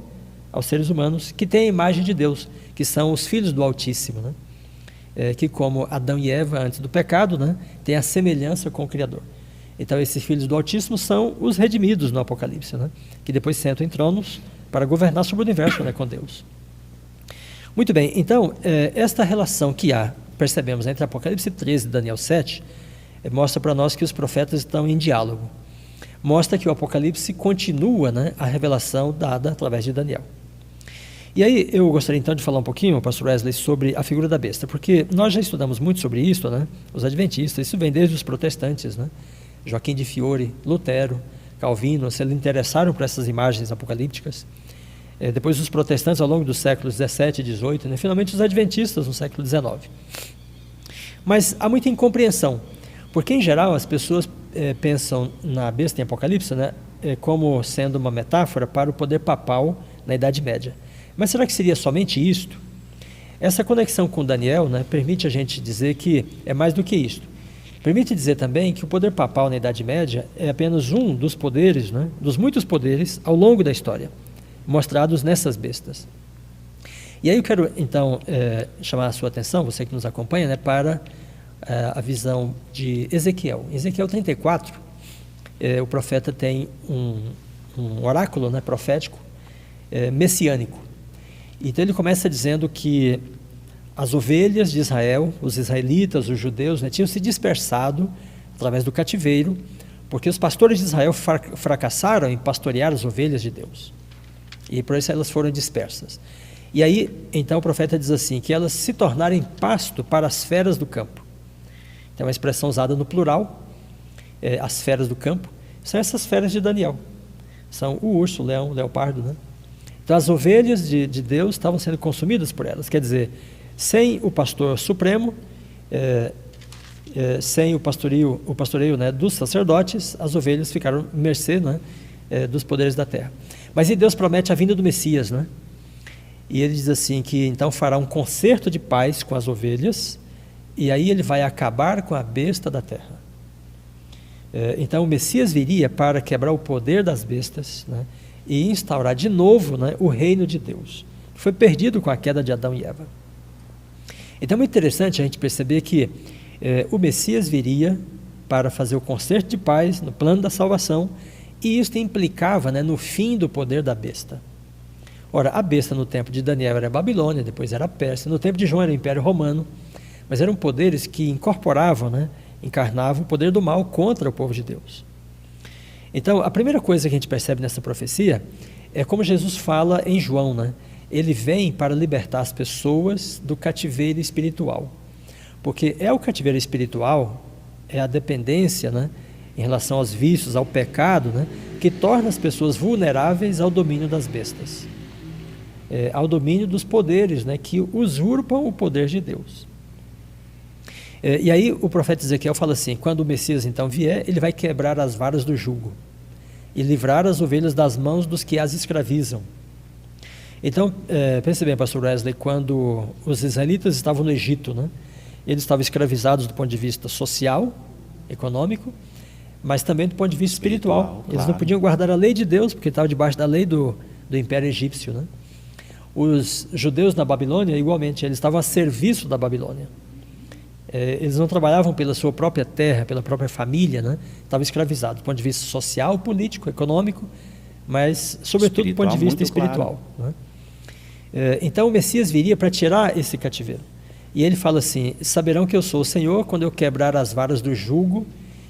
aos seres humanos que têm a imagem de Deus, que são os filhos do Altíssimo, né? Que como Adão e Eva antes do pecado, né, têm a semelhança com o Criador. Então esses filhos do Altíssimo são os redimidos no Apocalipse, né, que depois sentam em tronos para governar sobre o universo, né, com Deus. Muito bem, então esta relação que percebemos entre Apocalipse 13 e Daniel 7, mostra para nós que os profetas estão em diálogo. Mostra que o Apocalipse continua, né, a revelação dada através de Daniel. E aí eu gostaria então de falar um pouquinho, pastor Wesley, sobre a figura da besta, porque nós já estudamos muito sobre isso, né, os adventistas, isso vem desde os protestantes, né, Joaquim de Fiore, Lutero, Calvino, se interessaram por essas imagens apocalípticas. Depois os protestantes ao longo dos séculos 17 e 18, né, finalmente os adventistas no século 19. Mas há muita incompreensão, porque em geral as pessoas pensam na besta em Apocalipse, né, como sendo uma metáfora para o poder papal na Idade Média. Mas será que seria somente isto? Essa conexão com Daniel, né, permite a gente dizer que é mais do que isto. Permite dizer também que o poder papal na Idade Média é apenas um dos poderes, né, dos muitos poderes ao longo da história, mostrados nessas bestas. E aí eu quero, então, chamar a sua atenção, você que nos acompanha, né, para a visão de Ezequiel. Em Ezequiel 34, o profeta tem um oráculo, né, profético, messiânico. Então ele começa dizendo que as ovelhas de Israel, os israelitas, os judeus, né, tinham se dispersado através do cativeiro, porque os pastores de Israel fracassaram em pastorear as ovelhas de Deus. E por isso elas foram dispersas. E aí, então o profeta diz assim, que elas se tornarem pasto para as feras do campo. Então é uma expressão usada no plural, as feras do campo, são essas feras de Daniel. São o urso, o leão, o leopardo, né? Então as ovelhas de Deus estavam sendo consumidas por elas, quer dizer, sem o pastor supremo, sem o pastoreio, né, dos sacerdotes, as ovelhas ficaram à mercê, né, dos poderes da terra. Mas e Deus promete a vinda do Messias, né? E ele diz assim que então fará um concerto de paz com as ovelhas, e aí ele vai acabar com a besta da terra. Então o Messias viria para quebrar o poder das bestas, né, e instaurar de novo, né, o reino de Deus, que foi perdido com a queda de Adão e Eva. Então é muito interessante a gente perceber que o Messias viria para fazer o concerto de paz no plano da salvação, e isso implicava, né, no fim do poder da besta. Ora, a besta no tempo de Daniel era a Babilônia, depois era a Pérsia, no tempo de João era o Império Romano, mas eram poderes que incorporavam, né, encarnavam o poder do mal contra o povo de Deus. Então, a primeira coisa que a gente percebe nessa profecia é como Jesus fala em João, né? Ele vem para libertar as pessoas do cativeiro espiritual, porque é o cativeiro espiritual, é a dependência, né, em relação aos vícios, ao pecado, né, que torna as pessoas vulneráveis ao domínio das bestas, ao domínio dos poderes, né, que usurpam o poder de Deus. E aí o profeta Ezequiel fala assim, quando o Messias então vier, ele vai quebrar as varas do jugo e livrar as ovelhas das mãos dos que as escravizam. Então, pense bem, pastor Wesley, quando os israelitas estavam no Egito, né, eles estavam escravizados do ponto de vista social, econômico, mas também do ponto de vista espiritual. Eles não podiam guardar a lei de Deus, porque estavam debaixo da lei do Império Egípcio, né? Os judeus na Babilônia, igualmente, eles estavam a serviço da Babilônia. Eles não trabalhavam pela sua própria terra, pela própria família, né? Estavam escravizados do ponto de vista social, político, econômico, mas sobretudo do ponto de vista espiritual, claro, né? Então o Messias viria para tirar esse cativeiro. E ele fala assim, saberão que eu sou o Senhor quando eu quebrar as varas do jugo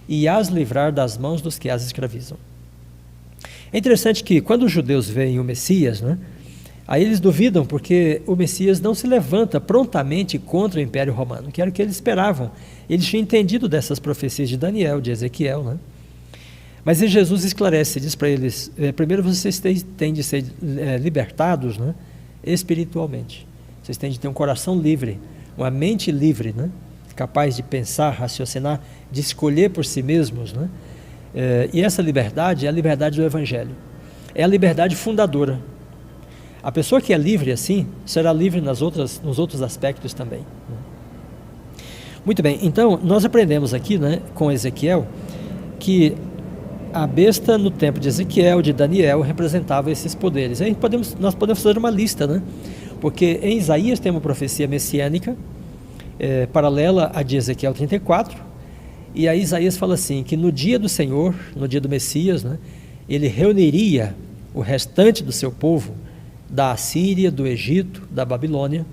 e as livrar das mãos dos que as escravizam. É interessante que quando os judeus veem o Messias, né, aí eles duvidam porque o Messias não se levanta prontamente contra o Império Romano, que era o que eles esperavam. Eles tinham entendido dessas profecias de Daniel, de Ezequiel, né? Mas Jesus esclarece, diz para eles, primeiro vocês têm de ser libertados, né, espiritualmente. Vocês têm de ter um coração livre, uma mente livre, né, capaz de pensar, raciocinar, de escolher por si mesmos, né? E essa liberdade é a liberdade do Evangelho. É a liberdade fundadora. A pessoa que é livre assim, será livre nos outros aspectos também. Muito bem, então nós aprendemos aqui, né, com Ezequiel, que a besta no tempo de Ezequiel, de Daniel, representava esses poderes. Aí nós podemos fazer uma lista, né? Porque em Isaías tem uma profecia messiânica, paralela à de Ezequiel 34, e aí Isaías fala assim, que no dia do Senhor, no dia do Messias, né, ele reuniria o restante do seu povo da Assíria, do Egito, da Babilônia,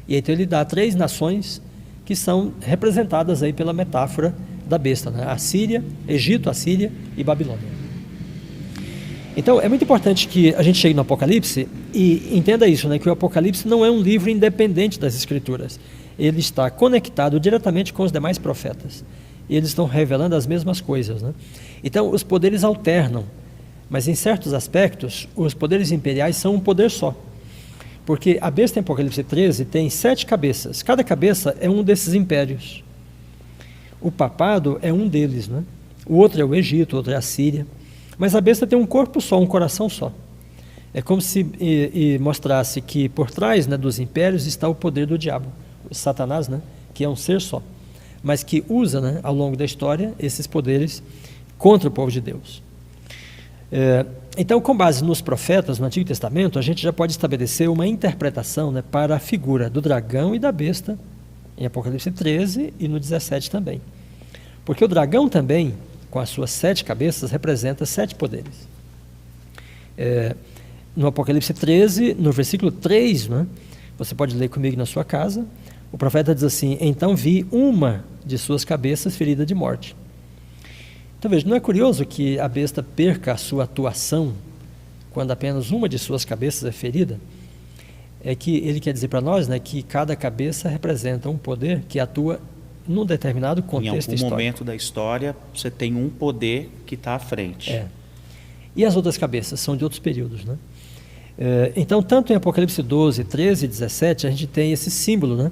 e então ele dá 3 nações que são representadas aí pela metáfora da besta, né? Assíria, Egito, Assíria e Babilônia. Então é muito importante que a gente chegue no Apocalipse e entenda isso, né? Que o Apocalipse não é um livro independente das Escrituras, ele está conectado diretamente com os demais profetas, e eles estão revelando as mesmas coisas, né? Então os poderes alternam, mas em certos aspectos os poderes imperiais são um poder só, porque a besta em Apocalipse 13 tem 7 cabeças, cada cabeça é um desses impérios. O papado é um deles, né? O outro é o Egito, o outro é a Síria. Mas a besta tem um corpo só, um coração só. É como se mostrasse que por trás, né, dos impérios está o poder do diabo, o Satanás, né, que é um ser só, mas que usa, né, ao longo da história esses poderes contra o povo de Deus. Então, com base nos profetas no Antigo Testamento, a gente já pode estabelecer uma interpretação, né, para a figura do dragão e da besta em Apocalipse 13 e no 17 também. Porque o dragão também, com as suas 7 cabeças, representa 7 poderes. No Apocalipse 13, no versículo 3, né, você pode ler comigo na sua casa, o profeta diz assim: então vi uma de suas cabeças ferida de morte. Então veja, não é curioso que a besta perca a sua atuação quando apenas uma de suas cabeças é ferida? É que ele quer dizer para nós, né, que cada cabeça representa um poder que atua num determinado contexto histórico. Em algum momento da história, você tem um poder que está à frente. E as outras cabeças são de outros períodos, né? Então, tanto em Apocalipse 12, 13 e 17, a gente tem esse símbolo, né?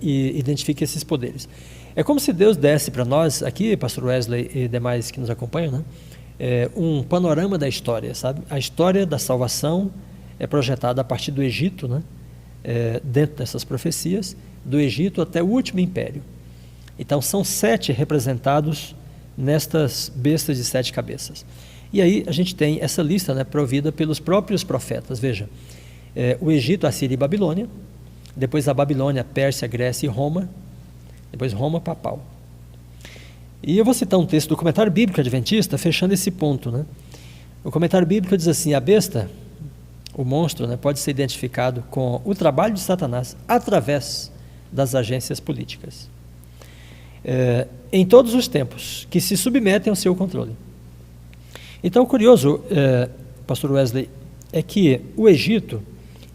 E identifica esses poderes. É como se Deus desse para nós, aqui, pastor Wesley e demais que nos acompanham, né? Um panorama da história, sabe? A história da salvação é projetada a partir do Egito, né? Dentro dessas profecias, do Egito até o último império. Então, são 7 representados nestas bestas de 7 cabeças. E aí a gente tem essa lista, né, provida pelos próprios profetas. Veja, o Egito, a Síria e Babilônia, depois a Babilônia, Pérsia, Grécia e Roma, depois Roma papal. E eu vou citar um texto do Comentário Bíblico Adventista, fechando esse ponto, né? O Comentário Bíblico diz assim: a besta, o monstro, né, pode ser identificado com o trabalho de Satanás através das agências políticas. Em todos os tempos, que se submetem ao seu controle. Então, o curioso, pastor Wesley, é que o Egito,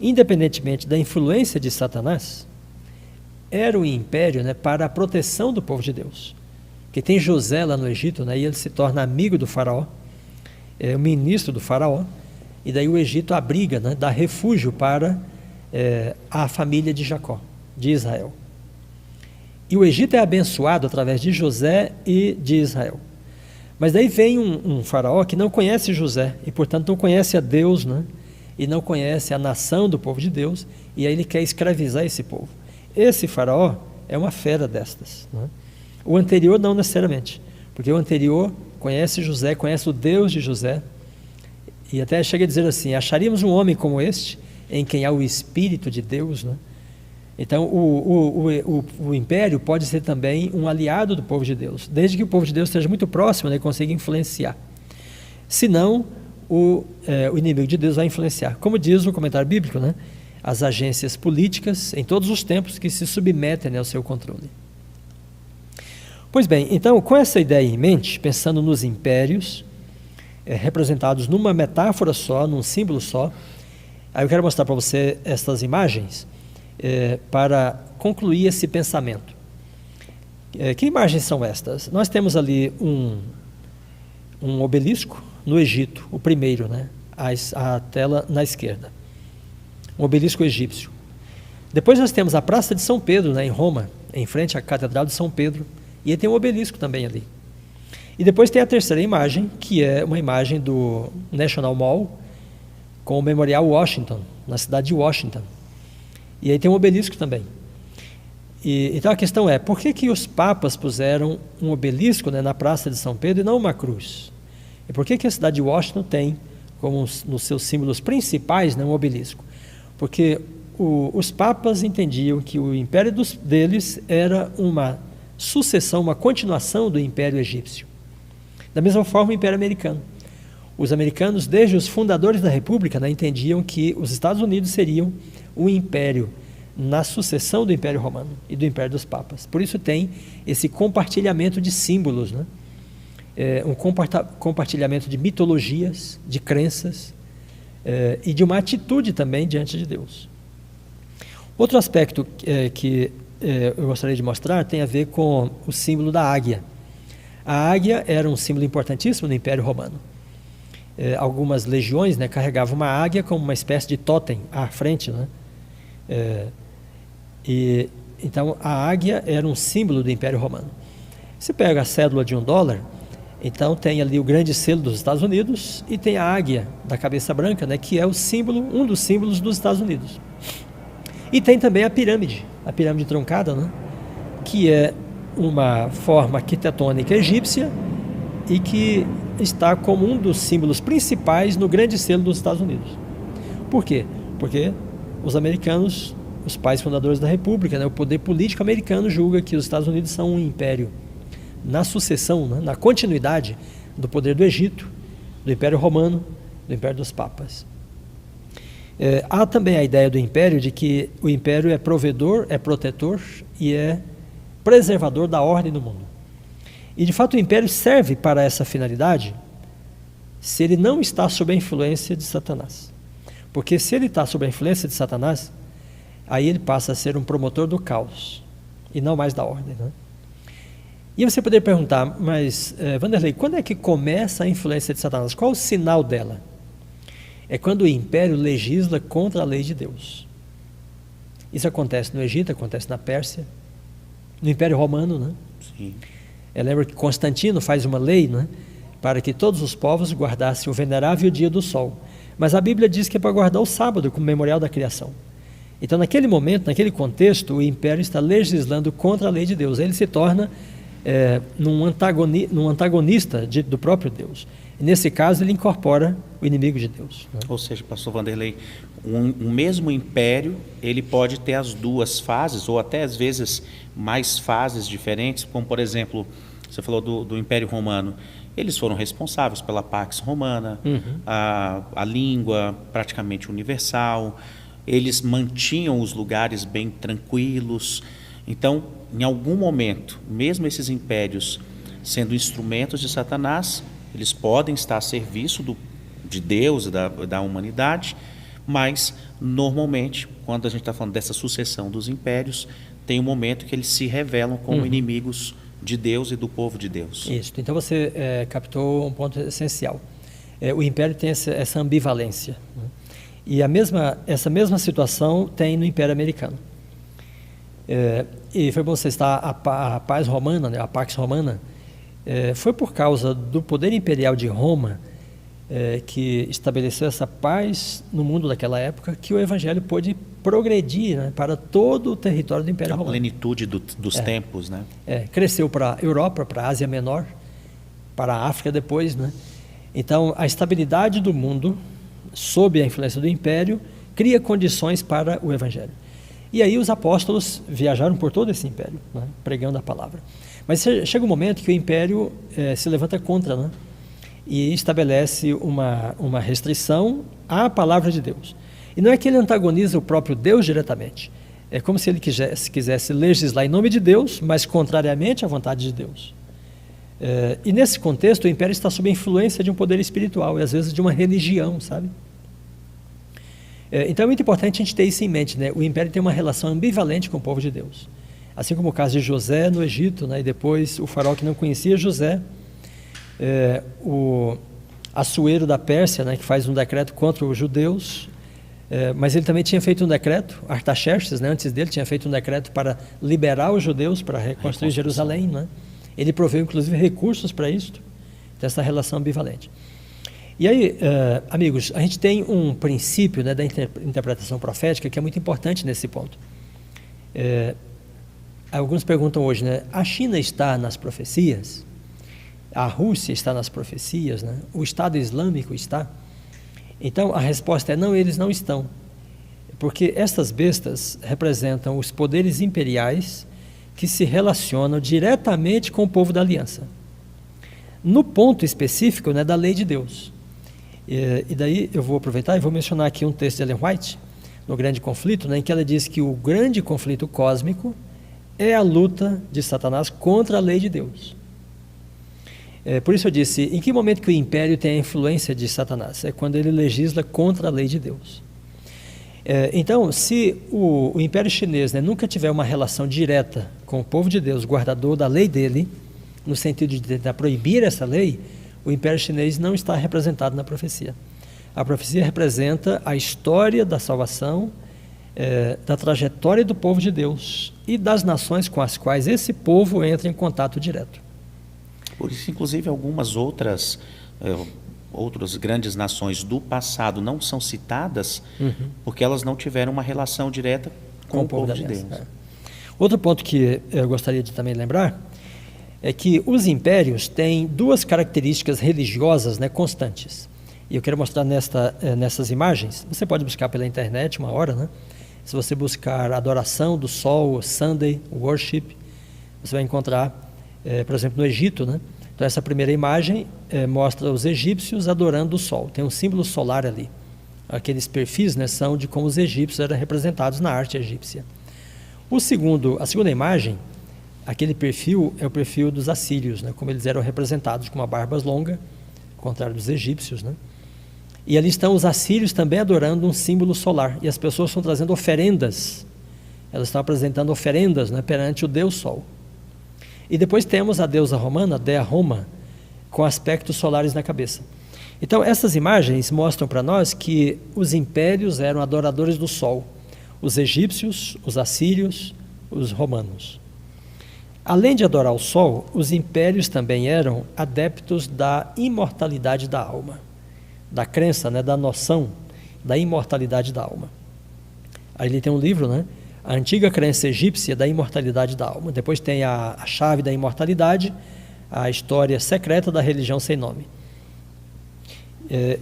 independentemente da influência de Satanás, era um império, né, para a proteção do povo de Deus. Porque tem José lá no Egito, né, e ele se torna amigo do faraó, o ministro do faraó, e daí o Egito abriga, né, dá refúgio para a família de Jacó, de Israel. E o Egito é abençoado através de José e de Israel. Mas daí vem um faraó que não conhece José e, portanto, não conhece a Deus, né? E não conhece a nação do povo de Deus, e aí ele quer escravizar esse povo. Esse faraó é uma fera destas, né? O anterior não necessariamente, porque o anterior conhece José, conhece o Deus de José, e até chega a dizer assim: acharíamos um homem como este, em quem há o Espírito de Deus, né? Então, o império pode ser também um aliado do povo de Deus, desde que o povo de Deus esteja muito próximo, né, e consiga influenciar. Senão, o inimigo de Deus vai influenciar. Como diz o comentário bíblico, né, as agências políticas, em todos os tempos, que se submetem, né, ao seu controle. Pois bem, então, com essa ideia em mente, pensando nos impérios, representados numa metáfora só, num símbolo só, aí eu quero mostrar para você estas imagens, para concluir esse pensamento. Que imagens são estas? Nós temos ali um obelisco no Egito, o primeiro, né? A tela na esquerda, um obelisco egípcio. Depois nós temos a Praça de São Pedro, né, em Roma, em frente à Catedral de São Pedro, e aí tem um obelisco também ali. E depois tem a terceira imagem, que é uma imagem do National Mall, com o Memorial Washington, na cidade de Washington. E aí tem um obelisco também. Então a questão é, por que os papas puseram um obelisco, né, na Praça de São Pedro e não uma cruz? E por que a cidade de Washington tem, como nos seus símbolos principais, né, um obelisco? Porque os papas entendiam que o império deles era uma sucessão, uma continuação do império egípcio. Da mesma forma o império americano. Os americanos, desde os fundadores da república, né, entendiam que os Estados Unidos seriam o império na sucessão do Império Romano e do Império dos Papas. Por isso tem esse compartilhamento de símbolos, né? Um compartilhamento de mitologias, de crenças e de uma atitude também diante de Deus. Outro aspecto que eu gostaria de mostrar tem a ver com o símbolo da águia. A águia era um símbolo importantíssimo no Império Romano. Algumas legiões, né, carregavam uma águia como uma espécie de totem à frente, né? Então a águia era um símbolo do Império Romano. Se pega a cédula de $1, Então tem ali o grande selo dos Estados Unidos e tem a águia da cabeça branca, né, que é o símbolo, um dos símbolos dos Estados Unidos. E tem também a pirâmide truncada, né, que é uma forma arquitetônica egípcia e que está como um dos símbolos principais no grande selo dos Estados Unidos. Por quê? Porque os americanos, os pais fundadores da República, né, o poder político americano julga que os Estados Unidos são um império na sucessão, né, na continuidade do poder do Egito, do Império Romano, do Império dos Papas. Há também a ideia do império de que o império é provedor, é protetor e é preservador da ordem do mundo. E de fato o império serve para essa finalidade se ele não está sob a influência de Satanás. Porque se ele está sob a influência de Satanás, aí ele passa a ser um promotor do caos e não mais da ordem, né? E você poderia perguntar, mas Vanderlei, quando é que começa a influência de Satanás? Qual o sinal dela? É quando o império legisla contra a lei de Deus. Isso acontece no Egito, acontece na Pérsia, no Império Romano, né? Sim. Lembra que Constantino faz uma lei, né, para que todos os povos guardassem o venerável dia do sol. Mas a Bíblia diz que é para guardar o sábado como memorial da criação. Então, naquele momento, naquele contexto, o império está legislando contra a lei de Deus. Ele se torna num antagonista do próprio Deus. E nesse caso, ele incorpora o inimigo de Deus, né? Ou seja, pastor Vanderlei, um mesmo império, ele pode ter as duas fases, ou até às vezes mais fases diferentes, como por exemplo, você falou do Império Romano. Eles foram responsáveis pela Pax Romana, a língua praticamente universal, eles mantinham os lugares bem tranquilos. Então, em algum momento, mesmo esses impérios sendo instrumentos de Satanás, eles podem estar a serviço de Deus e da humanidade, mas normalmente, quando a gente está falando dessa sucessão dos impérios, tem um momento que eles se revelam como inimigos de Deus e do povo de Deus. Isso, então você captou um ponto essencial. O império tem essa ambivalência, né? E essa mesma situação tem no Império Americano. E foi bom você citar a paz romana, né, a Pax Romana. Foi por causa do poder imperial de Roma que estabeleceu essa paz no mundo daquela época que o Evangelho pôde progredir, né, para todo o território do Império Romano. A plenitude dos tempos, né? Cresceu para a Europa, para a Ásia Menor, para a África depois, né? Então, a estabilidade do mundo, sob a influência do Império, cria condições para o Evangelho. E aí os apóstolos viajaram por todo esse Império, né, pregando a palavra. Mas chega um momento que o Império se levanta contra, né, e estabelece uma restrição à palavra de Deus. E não é que ele antagoniza o próprio Deus diretamente. É como se ele quisesse legislar em nome de Deus, mas contrariamente à vontade de Deus. E nesse contexto, o Império está sob a influência de um poder espiritual e às vezes de uma religião, sabe? Então é muito importante a gente ter isso em mente, né? O Império tem uma relação ambivalente com o povo de Deus. Assim como o caso de José no Egito, né? E depois o faraó que não conhecia José, o Assuero da Pérsia, né? Que faz um decreto contra os judeus, mas ele também tinha feito um decreto, Artaxerxes, né? Antes dele tinha feito um decreto para liberar os judeus, para reconstruir Jerusalém, né? Ele proveu inclusive recursos para isso, dessa relação ambivalente. E aí, amigos, a gente tem um princípio, né, da interpretação profética que é muito importante nesse ponto. Alguns perguntam hoje, né, a China está nas profecias? A Rússia está nas profecias, né? O Estado Islâmico está? Então, a resposta é não, eles não estão. Porque essas bestas representam os poderes imperiais que se relacionam diretamente com o povo da aliança. No ponto específico, né, da lei de Deus. E daí eu vou aproveitar e vou mencionar aqui um texto de Ellen White, no Grande Conflito, né, em que ela diz que o grande conflito cósmico é a luta de Satanás contra a lei de Deus. Por isso eu disse, em que momento que o império tem a influência de Satanás? É quando ele legisla contra a lei de Deus. Então, se o Império Chinês, né, nunca tiver uma relação direta com o povo de Deus, guardador da lei dele, no sentido de tentar proibir essa lei, o Império Chinês não está representado na profecia. A profecia representa a história da salvação, da trajetória do povo de Deus e das nações com as quais esse povo entra em contato direto. Por isso, inclusive, algumas outras grandes nações do passado não são citadas porque elas não tiveram uma relação direta com o povo de Deus. Outro ponto que eu gostaria de também lembrar é que os impérios têm duas características religiosas, né, constantes. E eu quero mostrar nessas imagens. Você pode buscar pela internet uma hora, né? Se você buscar adoração do sol, Sunday worship, você vai encontrar, por exemplo, no Egito, né? Então essa primeira imagem mostra os egípcios adorando o sol. Tem um símbolo solar ali. Aqueles perfis, né, são de como os egípcios eram representados na arte egípcia. A segunda imagem, aquele perfil é o perfil dos assírios, né, como eles eram representados com uma barba longa, ao contrário dos egípcios, né? E ali estão os assírios também adorando um símbolo solar. E as pessoas estão trazendo oferendas. Elas estão apresentando oferendas, né, perante o Deus Sol. E depois temos a deusa romana, Dea Roma, com aspectos solares na cabeça. Então, essas imagens mostram para nós que os impérios eram adoradores do Sol. Os egípcios, os assírios, os romanos. Além de adorar o Sol, os impérios também eram adeptos da imortalidade da alma. Da crença, né, da noção da imortalidade da alma. Aí ele tem um livro, né, a antiga crença egípcia da imortalidade da alma. Depois tem a chave da imortalidade, a história secreta da religião sem nome.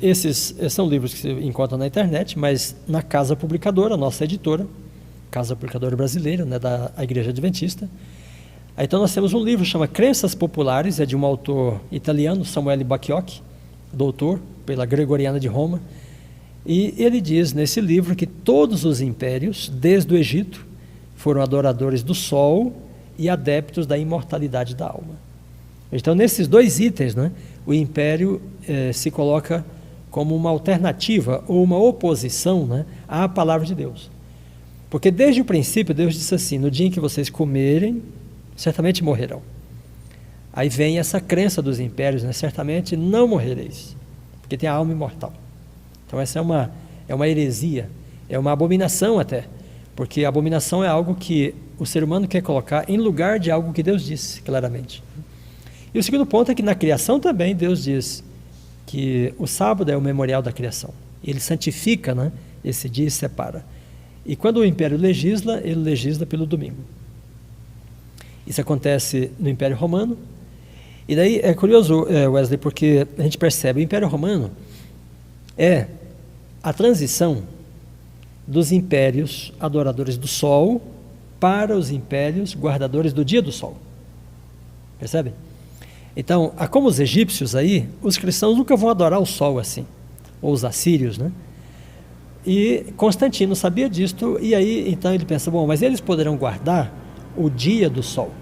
Esses são livros que você encontra na internet, mas na Casa Publicadora, nossa editora, Casa Publicadora Brasileira, né, da Igreja Adventista. Aí, então nós temos um livro que chama Crenças Populares, é de um autor italiano, Samuele Bacchiocchi, doutor pela Gregoriana de Roma, e ele diz nesse livro que todos os impérios, desde o Egito, foram adoradores do sol e adeptos da imortalidade da alma. Então, nesses dois itens, né, o império se coloca como uma alternativa ou uma oposição, né, à palavra de Deus. Porque desde o princípio Deus disse assim: no dia em que vocês comerem, certamente morrerão. Aí vem essa crença dos impérios, né, certamente não morrereis, porque tem a alma imortal. Então essa é uma heresia, é uma abominação até, porque a abominação é algo que o ser humano quer colocar em lugar de algo que Deus disse claramente. E o segundo ponto é que na criação também Deus diz que o sábado é o memorial da criação. Ele santifica, né, esse dia e separa. E quando o império legisla, ele legisla pelo domingo. Isso acontece no Império Romano. E daí é curioso, Wesley, porque a gente percebe, o Império Romano é a transição dos impérios adoradores do sol para os impérios guardadores do dia do sol. Percebe? Então, como os egípcios aí, os cristãos nunca vão adorar o sol assim, ou os assírios, né? E Constantino sabia disto, e aí então ele pensa, bom, mas eles poderão guardar o dia do sol.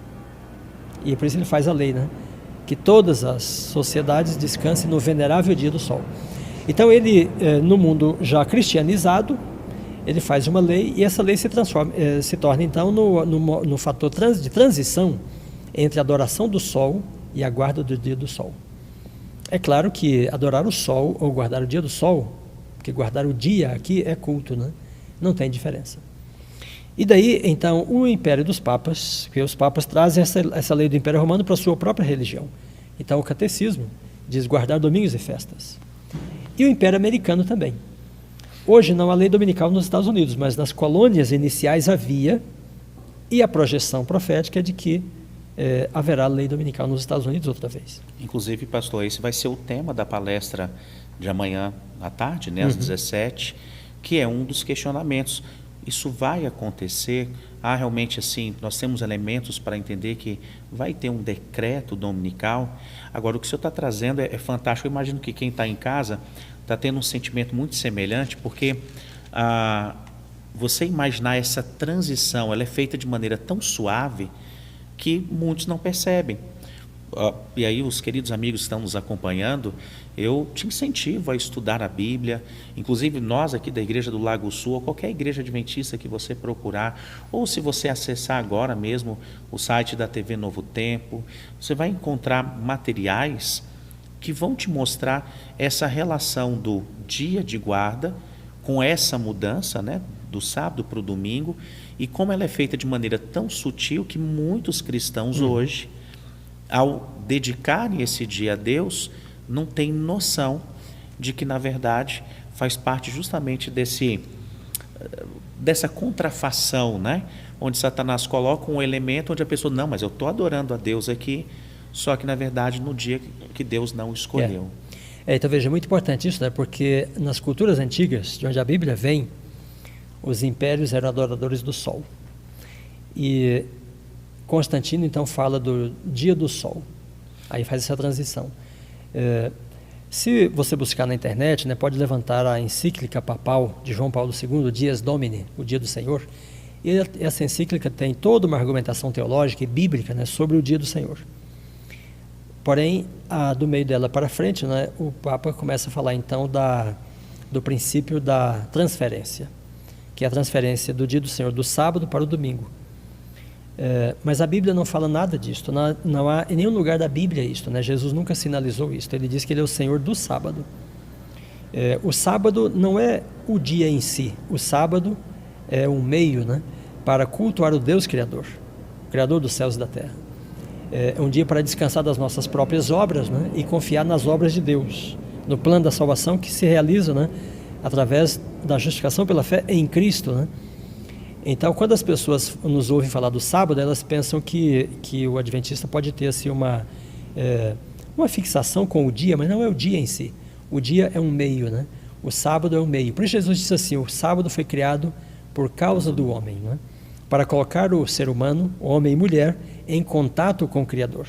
E por isso ele faz a lei, né? Que todas as sociedades descansem no venerável dia do sol. Então ele, no mundo já cristianizado, ele faz uma lei, e essa lei se torna então no fator de transição entre a adoração do sol e a guarda do dia do sol. É claro que adorar o sol ou guardar o dia do sol, porque guardar o dia aqui é culto, né? Não tem diferença. E daí, então, o Império dos Papas, que os Papas trazem essa lei do Império Romano para a sua própria religião. Então, o Catecismo diz guardar domingos e festas. E o Império Americano também. Hoje não há lei dominical nos Estados Unidos, mas nas colônias iniciais havia, e a projeção profética é de que haverá lei dominical nos Estados Unidos outra vez. Inclusive, pastor, esse vai ser o tema da palestra de amanhã à tarde, né, às 17, que é um dos questionamentos. Isso vai acontecer? Realmente assim, nós temos elementos para entender que vai ter um decreto dominical. Agora, o que o senhor está trazendo é fantástico. Eu imagino que quem está em casa está tendo um sentimento muito semelhante, porque você imaginar essa transição, ela é feita de maneira tão suave que muitos não percebem. E aí os queridos amigos que estão nos acompanhando, eu te incentivo a estudar a Bíblia, inclusive nós aqui da Igreja do Lago Sul, ou qualquer igreja adventista que você procurar, ou se você acessar agora mesmo o site da TV Novo Tempo, você vai encontrar materiais que vão te mostrar essa relação do dia de guarda com essa mudança, né, do sábado para o domingo, e como ela é feita de maneira tão sutil que muitos cristãos hoje ao dedicarem esse dia a Deus, não tem noção de que, na verdade, faz parte justamente dessa contrafação, né? Onde Satanás coloca um elemento onde a pessoa, não, mas eu estou adorando a Deus aqui, só que, na verdade, no dia que Deus não escolheu. Então, veja, é muito importante isso, né? Porque nas culturas antigas, de onde a Bíblia vem, os impérios eram adoradores do sol. E Constantino, então, fala do dia do sol. Aí faz essa transição. Se você buscar na internet, né, pode levantar a encíclica papal de João Paulo II, Dies Domini, o dia do Senhor. E essa encíclica tem toda uma argumentação teológica e bíblica, né, sobre o dia do Senhor. Porém, do meio dela para frente, né, o Papa começa a falar então do princípio da transferência, que é a transferência do dia do Senhor do sábado para o domingo. Mas a Bíblia não fala nada disso, não há em nenhum lugar da Bíblia isso, né? Jesus nunca sinalizou isso, ele diz que ele é o Senhor do sábado. O sábado não é o dia em si, o sábado é um meio, né, para cultuar o Deus Criador, o Criador dos céus e da terra. É um dia para descansar das nossas próprias obras, né, e confiar nas obras de Deus, no plano da salvação que se realiza, né, através da justificação pela fé em Cristo, né? Então, quando as pessoas nos ouvem falar do sábado, elas pensam que o adventista pode ter assim, uma fixação com o dia, mas não é o dia em si. O dia é um meio, né? O sábado é um meio. Por isso Jesus disse assim, o sábado foi criado por causa do homem, né? Para colocar o ser humano, homem e mulher, em contato com o Criador,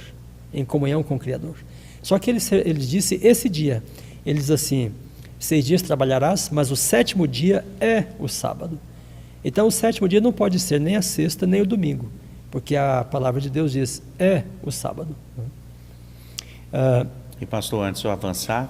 em comunhão com o Criador. Só que ele disse esse dia, ele diz assim, 6 dias trabalharás, mas o 7º dia é o sábado. Então o 7º dia não pode ser nem a sexta nem o domingo, porque a palavra de Deus diz, é o sábado. E pastor, antes de eu avançar,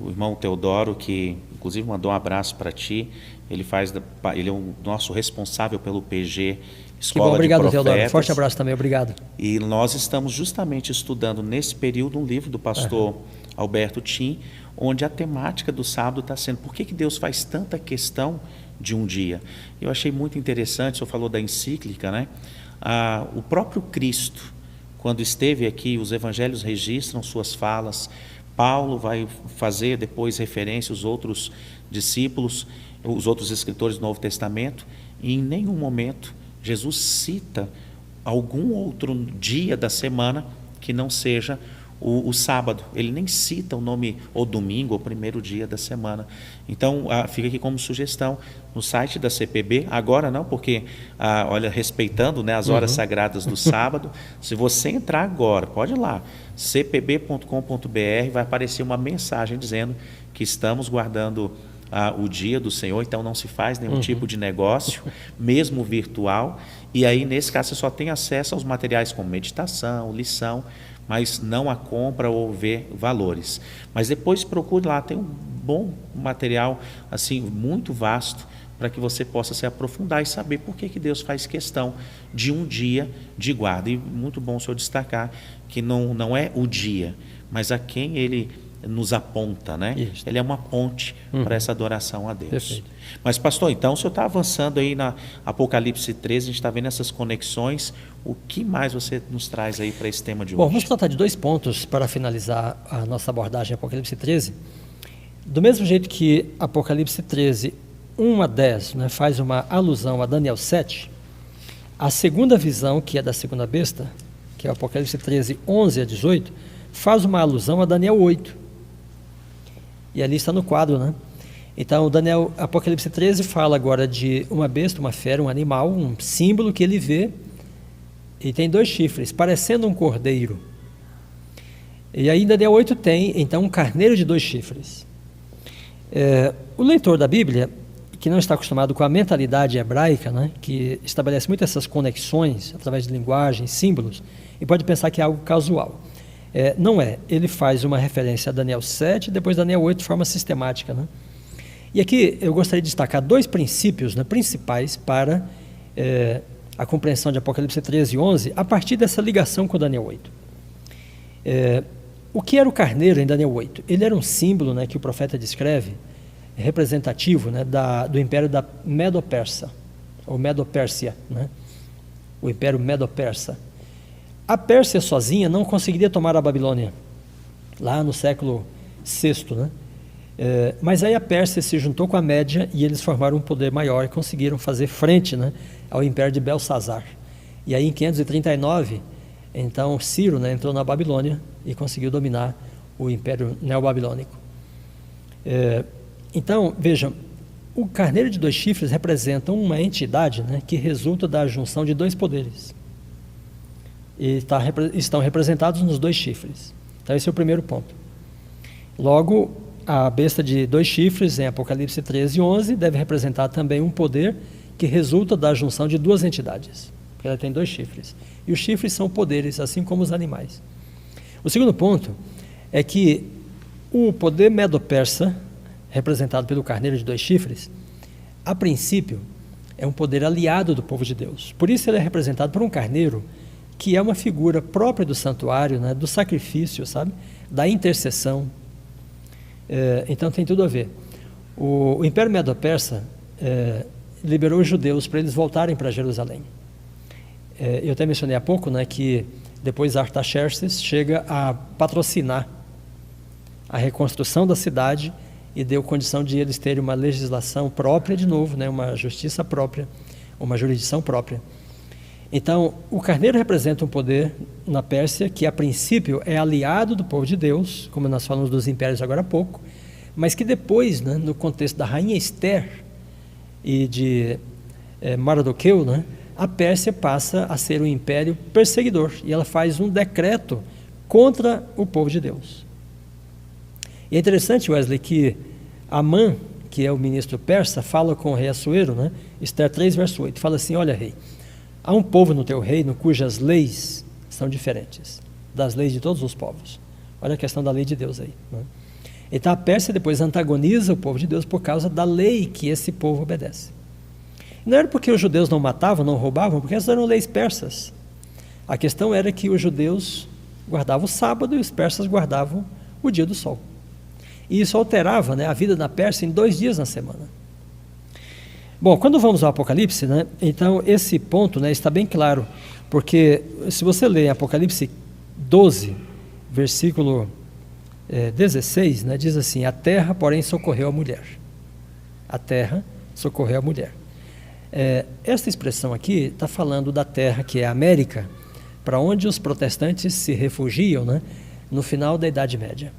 o irmão Teodoro, que inclusive mandou um abraço para ti, ele é o nosso responsável pelo PG Escola de obrigado, Profetas. Teodoro. Forte abraço também, obrigado. E nós estamos justamente estudando nesse período um livro do pastor Alberto Tim, onde a temática do sábado está sendo por que Deus faz tanta questão de um dia. Eu achei muito interessante, o senhor falou da encíclica, né? O próprio Cristo, quando esteve aqui, os evangelhos registram suas falas, Paulo vai fazer depois referência aos outros discípulos, os outros escritores do Novo Testamento, e em nenhum momento Jesus cita algum outro dia da semana que não seja o sábado. Ele nem cita o nome, ou domingo, ou primeiro dia da semana. Então, fica aqui como sugestão, no site da CPB, agora não, porque, olha, respeitando, né, as horas sagradas do sábado, se você entrar agora, pode ir lá, cpb.com.br, vai aparecer uma mensagem dizendo que estamos guardando o dia do Senhor, então não se faz nenhum tipo de negócio, mesmo virtual, e aí nesse caso você só tem acesso aos materiais como meditação, lição, mas não a compra ou ver valores. Mas depois procure lá, tem um bom material, assim, muito vasto, para que você possa se aprofundar e saber por que Deus faz questão de um dia de guarda. E muito bom o senhor destacar que não é o dia, mas a quem ele nos aponta, né? Isso. Ele é uma ponte para essa adoração a Deus. Perfeito. Mas pastor, então o senhor está avançando aí na Apocalipse 13, a gente está vendo essas conexões, o que mais você nos traz aí para esse tema de hoje? Bom, vamos tratar de 2 pontos para finalizar a nossa abordagem em Apocalipse 13. Do mesmo jeito que Apocalipse 13, 1 a 10, né, faz uma alusão a Daniel 7, a segunda visão, que é da segunda besta, que é o Apocalipse 13, 11 a 18, faz uma alusão a Daniel 8. E ali está no quadro, né? Então, Apocalipse 13 fala agora de uma besta, uma fera, um animal, um símbolo que ele vê, e tem 2 chifres, parecendo um cordeiro. E aí Daniel 8 tem, então, um carneiro de 2 chifres. O leitor da Bíblia, que não está acostumado com a mentalidade hebraica, né, que estabelece muito essas conexões através de linguagem, símbolos, e pode pensar que é algo casual. Não é, ele faz uma referência a Daniel 7 e depois Daniel 8 de forma sistemática, né? E aqui eu gostaria de destacar 2 princípios, né, principais para a compreensão de Apocalipse 13 e 11 a partir dessa ligação com Daniel 8. O que era o carneiro em Daniel 8? Ele era um símbolo, né, que o profeta descreve, representativo, né, do império da Medo-Persa, ou Medo-Pérsia, né? O império Medo-Persa. A Pérsia sozinha não conseguiria tomar a Babilônia, lá no século VI, né? Mas aí a Pérsia se juntou com a Média e eles formaram um poder maior e conseguiram fazer frente, né, ao império de Belsazar. E aí em 539, então Ciro, né, entrou na Babilônia e conseguiu dominar o império neobabilônico. Então, vejam, o carneiro de 2 chifres representa uma entidade, né, que resulta da junção de 2 poderes. E estão representados nos 2 chifres. Então esse é o primeiro ponto. Logo, a besta de 2 chifres, em Apocalipse 13:11, deve representar também um poder que resulta da junção de 2 entidades, porque ela tem 2 chifres. E os chifres são poderes, assim como os animais. O segundo ponto é que o poder medo-persa, representado pelo carneiro de 2 chifres, a princípio, é um poder aliado do povo de Deus. Por isso ele é representado por um carneiro que é uma figura própria do santuário, né, do sacrifício, sabe? Da intercessão. Então tem tudo a ver. O Império Medo-Persa liberou os judeus para eles voltarem para Jerusalém. Eu até mencionei há pouco, né, que depois Artaxerxes chega a patrocinar a reconstrução da cidade e deu condição de eles terem uma legislação própria de novo, né, uma justiça própria, uma jurisdição própria. Então, o carneiro representa um poder na Pérsia que, a princípio, é aliado do povo de Deus, como nós falamos dos impérios agora há pouco, mas que depois, né, no contexto da rainha Esther e de Mardoqueu, né, a Pérsia passa a ser um império perseguidor e ela faz um decreto contra o povo de Deus. E é interessante, Wesley, que Amã, que é o ministro persa, fala com o rei Assuero, né, Esther 3, verso 8, fala assim: olha, rei, há um povo no teu reino cujas leis são diferentes das leis de todos os povos. Olha a questão da lei de Deus aí, né? Então a Pérsia depois antagoniza o povo de Deus por causa da lei que esse povo obedece. Não era porque os judeus não matavam, não roubavam, porque essas eram leis persas. A questão era que os judeus guardavam o sábado e os persas guardavam o dia do sol. E isso alterava, né, a vida na Pérsia em 2 dias na semana. Bom, quando vamos ao Apocalipse, né, então esse ponto, né, está bem claro, porque se você ler Apocalipse 12, versículo 16, né, diz assim: a terra, porém, socorreu a mulher. A terra socorreu a mulher. Esta expressão aqui está falando da terra, que é a América, para onde os protestantes se refugiam, né, no final da Idade Média,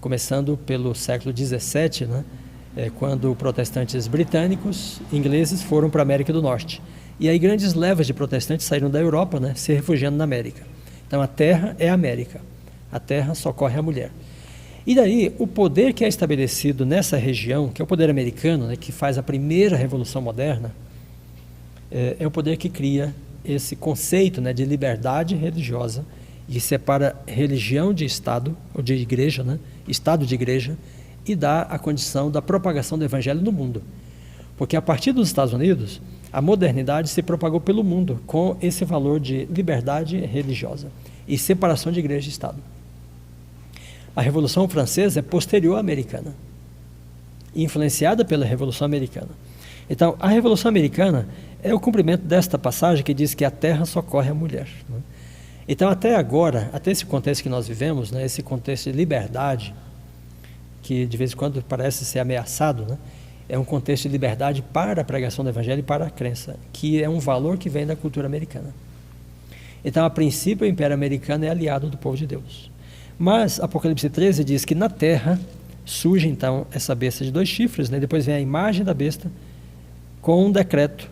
começando pelo século XVII, né, quando protestantes britânicos, ingleses, foram para a América do Norte. E aí grandes levas de protestantes saíram da Europa, né, se refugiando na América. Então a terra é a América, a terra socorre a mulher. E daí o poder que é estabelecido nessa região, que é o poder americano, né, que faz a primeira revolução moderna, é o poder que cria esse conceito, né, de liberdade religiosa e separa religião de Estado, ou de igreja, né, Estado de igreja, e dá a condição da propagação do evangelho no mundo. Porque a partir dos Estados Unidos, a modernidade se propagou pelo mundo com esse valor de liberdade religiosa e separação de igreja e Estado. A Revolução Francesa é posterior à americana, influenciada pela Revolução Americana. Então, a Revolução Americana é o cumprimento desta passagem que diz que a terra socorre a mulher, né? Então, até agora, até esse contexto que nós vivemos, né, esse contexto de liberdade, que de vez em quando parece ser ameaçado, né, é um contexto de liberdade para a pregação do evangelho e para a crença, que é um valor que vem da cultura americana. Então, a princípio, o Império Americano é aliado do povo de Deus. Mas Apocalipse 13 diz que na terra surge então essa besta de 2 chifres, né? Depois vem a imagem da besta com um decreto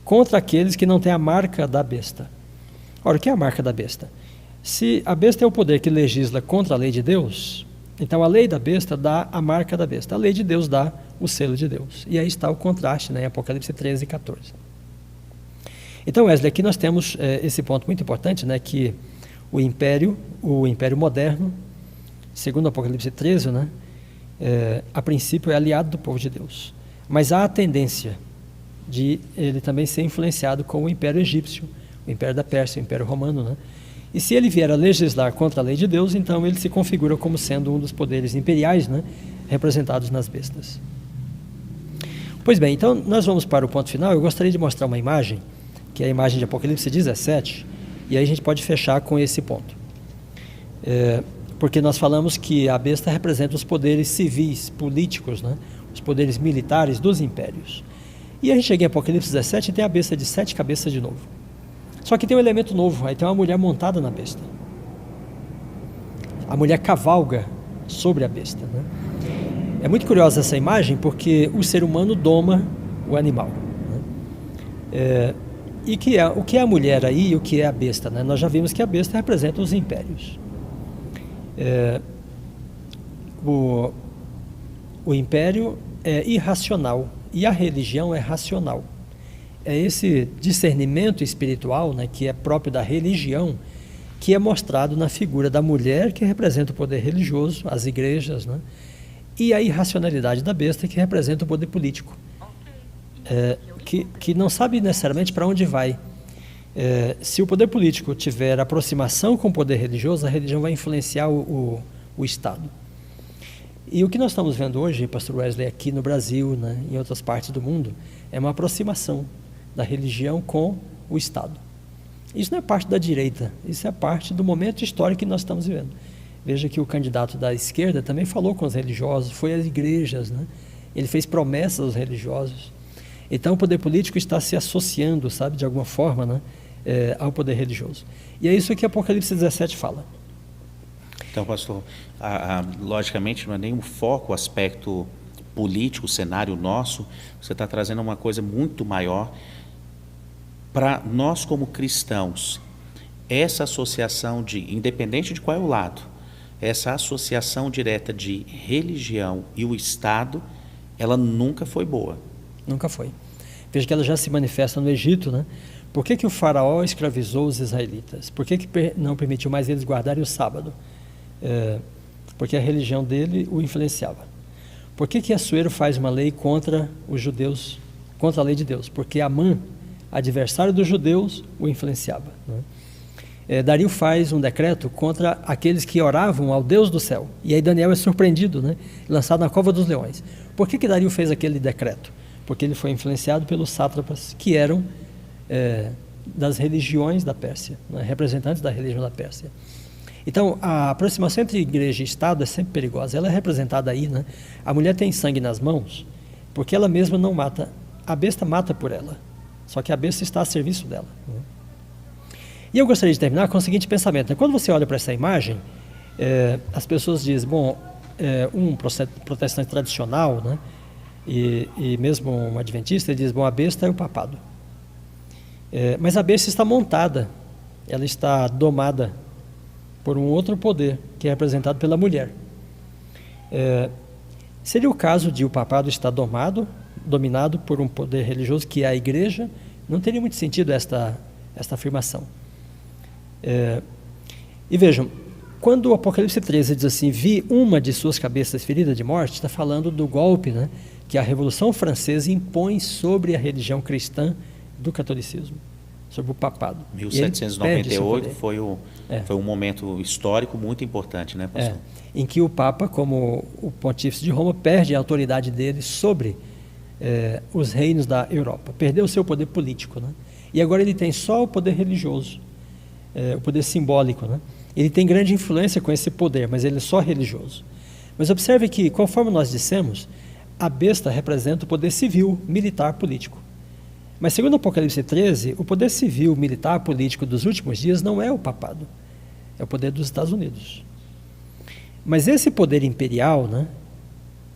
contra aqueles que não têm a marca da besta. Ora, o que é a marca da besta? Se a besta é o poder que legisla contra a lei de Deus, então a lei da besta dá a marca da besta, a lei de Deus dá o selo de Deus. E aí está o contraste, né, em Apocalipse 13 e 14. Então, Wesley, aqui nós temos esse ponto muito importante, né, que o império moderno, segundo Apocalipse 13, né, a princípio é aliado do povo de Deus. Mas há a tendência de ele também ser influenciado com o império egípcio, o império da Pérsia, o império romano, né? E se ele vier a legislar contra a lei de Deus, então ele se configura como sendo um dos poderes imperiais, né, representados nas bestas. Pois bem, então nós vamos para o ponto final. Eu gostaria de mostrar uma imagem, que é a imagem de Apocalipse 17, E aí a gente pode fechar com esse ponto. Porque nós falamos que a besta representa os poderes civis, políticos, né? Os poderes militares dos impérios. E a gente chega em Apocalipse 17 e tem a besta de 7 cabeças de novo. Só que tem um elemento novo, aí tem uma mulher montada na besta. A mulher cavalga sobre a besta, né? É muito curiosa essa imagem porque o ser humano doma o animal, né? E o que é a mulher aí e o que é a besta, né? Nós já vimos que a besta representa os impérios. O império é irracional e a religião é racional. É esse discernimento espiritual, né, que é próprio da religião, que é mostrado na figura da mulher, que representa o poder religioso, as igrejas, né, e a irracionalidade da besta, que representa o poder político, que não sabe necessariamente para onde vai. Se o poder político tiver aproximação com o poder religioso, a religião vai influenciar o Estado. E o que nós estamos vendo hoje, pastor Wesley, aqui no Brasil, né, em outras partes do mundo, é uma aproximação da religião com o Estado. Isso não é parte da direita, isso é parte do momento histórico que nós estamos vivendo. Veja que o candidato da esquerda também falou com os religiosos, foi às igrejas, né? Ele fez promessas aos religiosos. Então o poder político está se associando, sabe, de alguma forma, né, ao poder religioso. E é isso que Apocalipse 17 fala. Então, pastor, logicamente não é nem o foco, o aspecto político, o cenário nosso, você está trazendo uma coisa muito maior para nós como cristãos. Essa associação independente de qual é o lado, essa associação direta de religião e o Estado, ela nunca foi boa. Nunca foi. Veja que ela já se manifesta no Egito, né? Por que o faraó escravizou os israelitas? Por que não permitiu mais eles guardarem o sábado? Porque a religião dele o influenciava. Por que Assuero faz uma lei contra os judeus, contra a lei de Deus? Porque Amã, adversário dos judeus, o influenciava, né? Dario faz um decreto contra aqueles que oravam ao Deus do céu. E aí Daniel é surpreendido, né? Lançado na cova dos leões. Por que Dario fez aquele decreto? Porque ele foi influenciado pelos sátrapas que eram das religiões da Pérsia, né? Representantes da religião da Pérsia. Então, a aproximação entre igreja e Estado é sempre perigosa. Ela é representada aí, né? A mulher tem sangue nas mãos porque ela mesma não mata. A besta mata por ela. Só que a besta está a serviço dela, né? E eu gostaria de terminar com o seguinte pensamento, né? Quando você olha para essa imagem, as pessoas dizem, bom, um protestante tradicional, né? E mesmo um adventista, ele diz, bom, a besta é o papado. Mas a besta está montada, ela está domada por um outro poder, que é representado pela mulher. Seria o caso de o papado estar dominado por um poder religioso, que é a igreja? Não teria muito sentido esta afirmação. E vejam, quando o Apocalipse 13 diz assim, vi uma de suas cabeças ferida de morte, está falando do golpe, né, que a Revolução Francesa impõe sobre a religião cristã do catolicismo, sobre o papado. 1798 foi um momento histórico muito importante, né, pastor? Em que o Papa, como o pontífice de Roma, perde a autoridade dele sobre os reinos da Europa. Perdeu o seu poder político, né? E agora ele tem só o poder religioso, o poder simbólico, né? Ele tem grande influência com esse poder, mas ele é só religioso. Mas observe que, conforme nós dissemos, a besta representa o poder civil, militar, político. Mas segundo Apocalipse 13, o poder civil, militar, político dos últimos dias não é o papado, é o poder dos Estados Unidos. Mas esse poder imperial, né,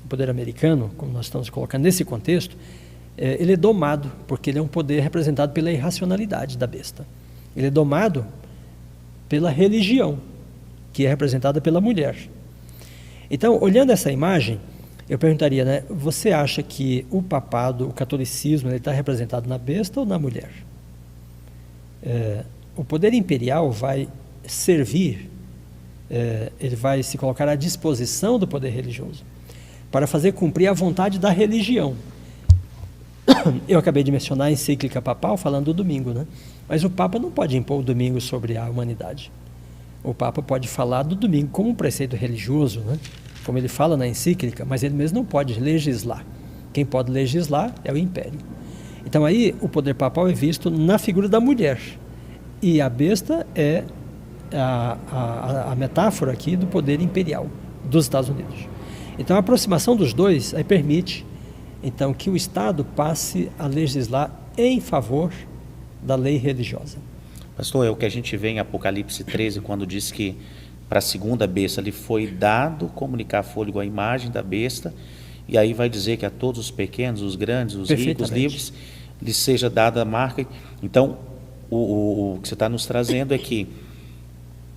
o poder americano, como nós estamos colocando nesse contexto, ele é domado, porque ele é um poder representado pela irracionalidade da besta. Ele é domado pela religião, que é representada pela mulher. Então, olhando essa imagem, eu perguntaria, né, você acha que o papado, o catolicismo, ele está representado na besta ou na mulher? O poder imperial vai servir, ele vai se colocar à disposição do poder religioso para fazer cumprir a vontade da religião. Eu acabei de mencionar a encíclica papal falando do domingo, né? Mas o Papa não pode impor o domingo sobre a humanidade. O Papa pode falar do domingo como um preceito religioso, né? Como ele fala na encíclica, mas ele mesmo não pode legislar. Quem pode legislar é o império. Então aí o poder papal é visto na figura da mulher. E a besta é a metáfora aqui do poder imperial dos Estados Unidos. Então a aproximação dos dois aí permite então que o Estado passe a legislar em favor da lei religiosa. Pastor, é o que a gente vê em Apocalipse 13, quando diz que para a segunda besta lhe foi dado comunicar fôlego à imagem da besta, e aí vai dizer que a todos os pequenos, os grandes, os ricos, livres, lhes seja dada a marca. Então, o que você está nos trazendo é que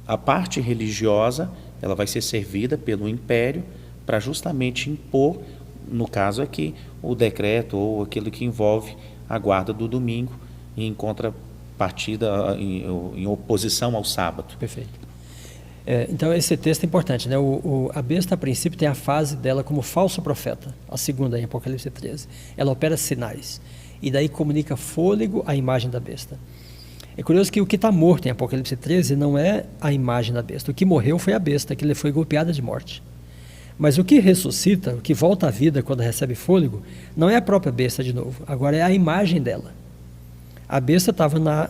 a parte religiosa ela vai ser servida pelo império para justamente impor, no caso aqui, o decreto ou aquilo que envolve a guarda do domingo em contrapartida, em oposição ao sábado. Perfeito. Então esse texto é importante, né? A besta a princípio tem a fase dela como falso profeta, a segunda em Apocalipse 13. Ela opera sinais e daí comunica fôlego à imagem da besta. É curioso que o que está morto em Apocalipse 13 não é a imagem da besta. O que morreu foi a besta, que lhe foi golpeada de morte. Mas o que ressuscita, o que volta à vida quando recebe fôlego, não é a própria besta de novo. Agora é a imagem dela. A besta estava na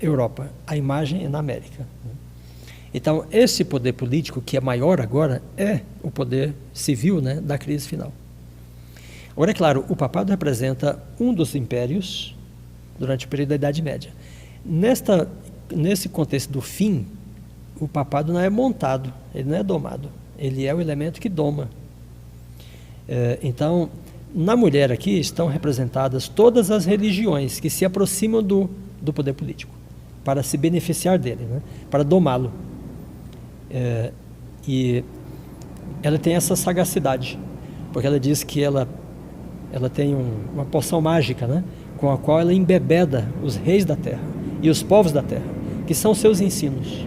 Europa, a imagem é na América. Então, esse poder político, que é maior agora, é o poder civil, né, da crise final. Agora, é claro, o papado representa um dos impérios durante o período da Idade Média. Nesse contexto do fim, o papado não é montado, ele não é domado, ele é o elemento que doma. Então, na mulher aqui estão representadas todas as religiões que se aproximam do poder político, para se beneficiar dele, né, para domá-lo. E ela tem essa sagacidade, porque ela diz que ela tem uma poção mágica, né, com a qual ela embebeda os reis da terra e os povos da terra, que são seus ensinos.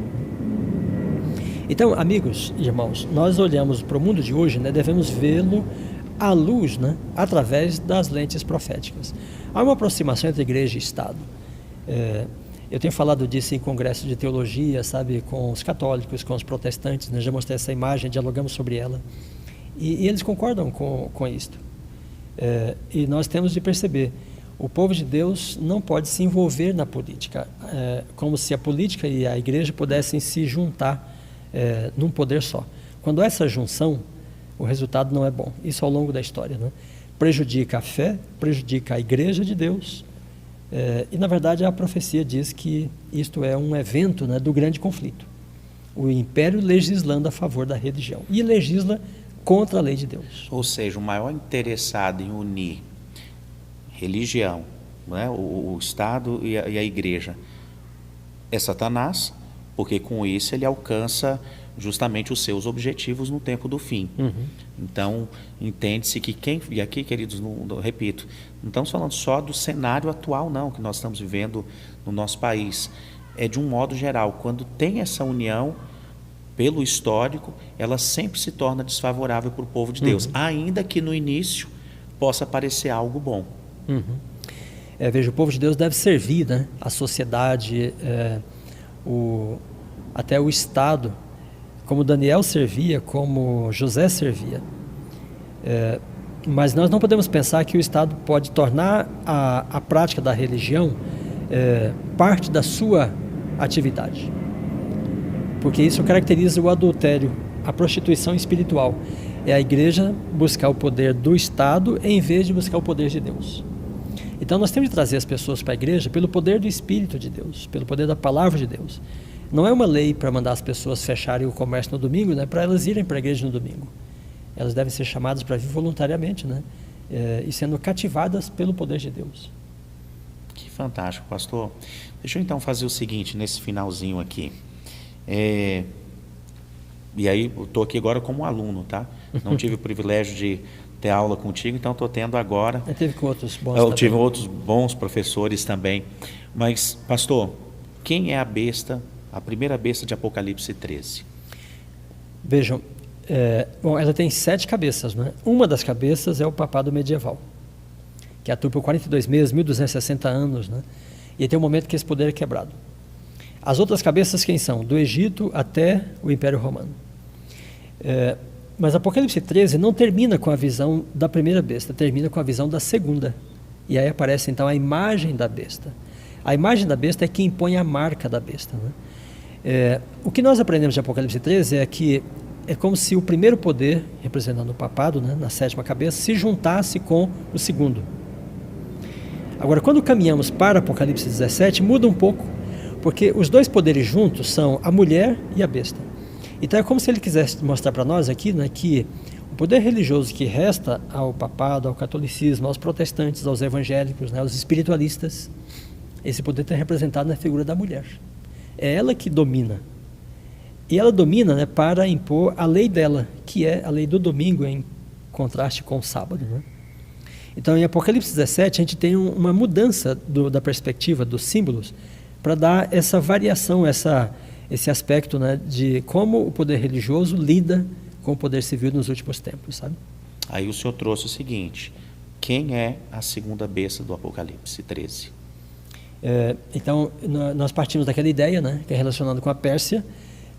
Então, amigos e irmãos, nós olhamos para o mundo de hoje, né, devemos vê-lo à luz, né, através das lentes proféticas. Há uma aproximação entre igreja e Estado. Eu tenho falado disso em congressos de teologia, sabe, com os católicos, com os protestantes, né? Já mostrei essa imagem, dialogamos sobre ela, e eles concordam com isto. E nós temos de perceber, o povo de Deus não pode se envolver na política, como se a política e a igreja pudessem se juntar num poder só. Quando há essa junção, o resultado não é bom. Isso ao longo da história, né? Prejudica a fé, prejudica a igreja de Deus. E na verdade a profecia diz que isto é um evento, né, do grande conflito. O império legislando a favor da religião e legisla contra a lei de Deus. Ou seja, o maior interessado em unir religião, né, o Estado e a igreja é Satanás, porque com isso ele alcança justamente os seus objetivos no tempo do fim. Então, entende-se que e aqui, queridos, repito, não estamos falando só do cenário atual, não, que nós estamos vivendo no nosso país. É de um modo geral, quando tem essa união, pelo histórico, ela sempre se torna desfavorável para o povo de Deus, ainda que no início possa parecer algo bom. Veja, o povo de Deus deve servir, né, a sociedade, até o Estado, como Daniel servia, como José servia. Mas nós não podemos pensar que o Estado pode tornar a prática da religião parte da sua atividade, porque isso caracteriza o adultério, a prostituição espiritual. É a igreja buscar o poder do Estado em vez de buscar o poder de Deus. Então nós temos de trazer as pessoas para a igreja pelo poder do Espírito de Deus, pelo poder da palavra de Deus. Não é uma lei para mandar as pessoas fecharem o comércio no domingo, né, para elas irem para a igreja no domingo. Elas devem ser chamadas para vir voluntariamente, né, e sendo cativadas pelo poder de Deus. Que fantástico, pastor. Deixa eu então fazer o seguinte, nesse finalzinho aqui. E aí, eu estou aqui agora como aluno, tá? Não tive o privilégio de ter aula contigo, então estou tendo agora. Eu tive com outros bons Eu tive outros bons professores também. Mas, pastor, quem é a besta, a primeira besta de Apocalipse 13? Vejam, bom, ela tem 7 cabeças, né? Uma das cabeças é o papado medieval, que atua por 42 meses, 1260 anos, né? E tem um momento que esse poder é quebrado. As outras cabeças quem são? Do Egito até o Império Romano. Mas Apocalipse 13 não termina com a visão da primeira besta, termina com a visão da segunda. E aí aparece então a imagem da besta. A imagem da besta é quem põe a marca da besta, né? O que nós aprendemos de Apocalipse 13 é que é como se o primeiro poder, representando o papado, né, na 7ª cabeça, se juntasse com o segundo. Agora, quando caminhamos para Apocalipse 17, muda um pouco, porque os dois poderes juntos são a mulher e a besta. Então é como se ele quisesse mostrar para nós aqui, né, que o poder religioso que resta ao papado, ao catolicismo, aos protestantes, aos evangélicos, né, aos espiritualistas, esse poder está representado na figura da mulher. É ela que domina. E ela domina, né, para impor a lei dela, que é a lei do domingo, em contraste com o sábado, né? Então, em Apocalipse 17, a gente tem uma mudança da perspectiva dos símbolos para dar essa variação, esse aspecto, né, de como o poder religioso lida com o poder civil nos últimos tempos, sabe? Aí o senhor trouxe o seguinte: quem é a segunda besta do Apocalipse 13? Então, nós partimos daquela ideia, né, que é relacionada com a Pérsia,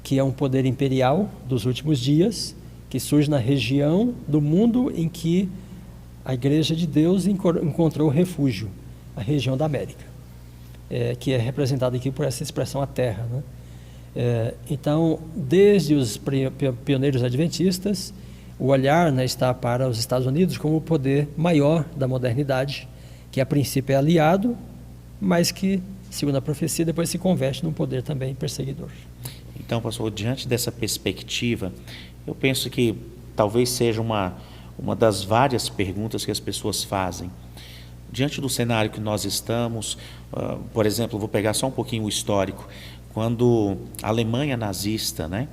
que é um poder imperial dos últimos dias, que surge na região do mundo em que a Igreja de Deus encontrou refúgio, a região da América, que é representada aqui por essa expressão a terra, né? Então, desde os pioneiros adventistas, o olhar, né, está para os Estados Unidos como o poder maior da modernidade, que a princípio é aliado, mas que, segundo a profecia, depois se converte num poder também perseguidor. Então, pastor, diante dessa perspectiva, eu penso que talvez seja uma das várias perguntas que as pessoas fazem. Diante do cenário que nós estamos, por exemplo, vou pegar só um pouquinho o histórico, quando a Alemanha nazista, né,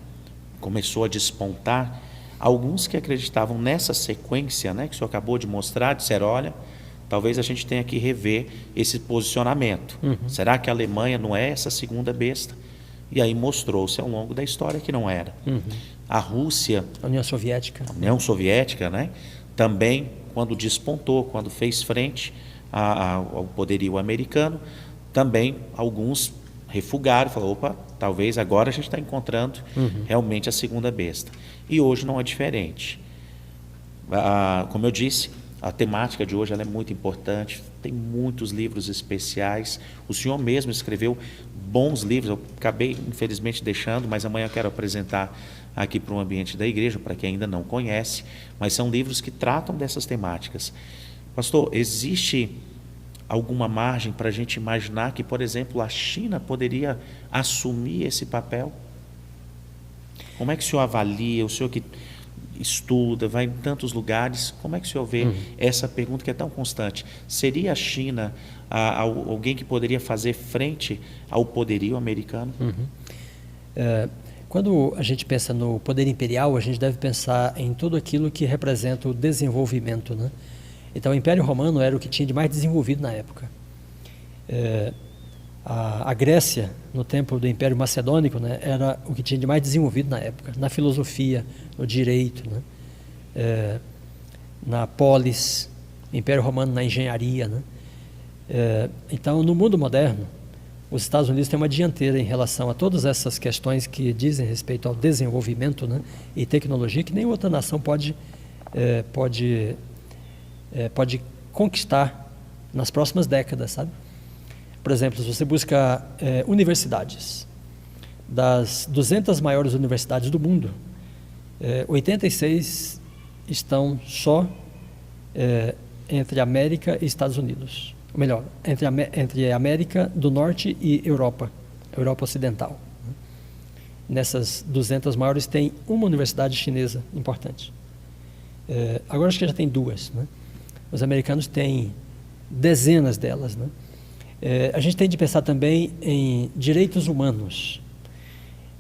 começou a despontar, alguns que acreditavam nessa sequência, né, que o senhor acabou de mostrar, disseram: olha, talvez a gente tenha que rever esse posicionamento. Será que a Alemanha não é essa segunda besta? E aí mostrou-se ao longo da história que não era. A Rússia, a União Soviética, né, também, quando despontou, quando fez frente ao poderio americano, também alguns refugaram, falaram: opa, talvez agora a gente está encontrando realmente a segunda besta. E hoje não é diferente. Como eu disse, a temática de hoje ela é muito importante, tem muitos livros especiais, o senhor mesmo escreveu bons livros, eu acabei infelizmente deixando, mas amanhã eu quero apresentar aqui para o ambiente da igreja, para quem ainda não conhece, mas são livros que tratam dessas temáticas. Pastor, existe alguma margem para a gente imaginar que, por exemplo, a China poderia assumir esse papel? Como é que o senhor avalia, o senhor que estuda, vai em tantos lugares, como é que o senhor vê essa pergunta que é tão constante? Seria a China alguém que poderia fazer frente ao poderio americano? Quando a gente pensa no poder imperial, a gente deve pensar em tudo aquilo que representa o desenvolvimento, né? Então, o Império Romano era o que tinha de mais desenvolvido na época. A Grécia, no tempo do Império Macedônico, né, era o que tinha de mais desenvolvido na época, na filosofia, no direito, né, na polis, Império Romano na engenharia, né. Então, no mundo moderno, os Estados Unidos têm uma dianteira em relação a todas essas questões que dizem respeito ao desenvolvimento, né, e tecnologia que nenhuma outra nação pode conquistar nas próximas décadas, sabe? Por exemplo, se você busca universidades, das 200 maiores universidades do mundo, 86 estão só entre América e Estados Unidos. Ou melhor, entre América do Norte e Europa Ocidental. Nessas 200 maiores tem uma universidade chinesa importante. Agora acho que já tem duas, né? Os americanos têm dezenas delas, né? A gente tem de pensar também em direitos humanos.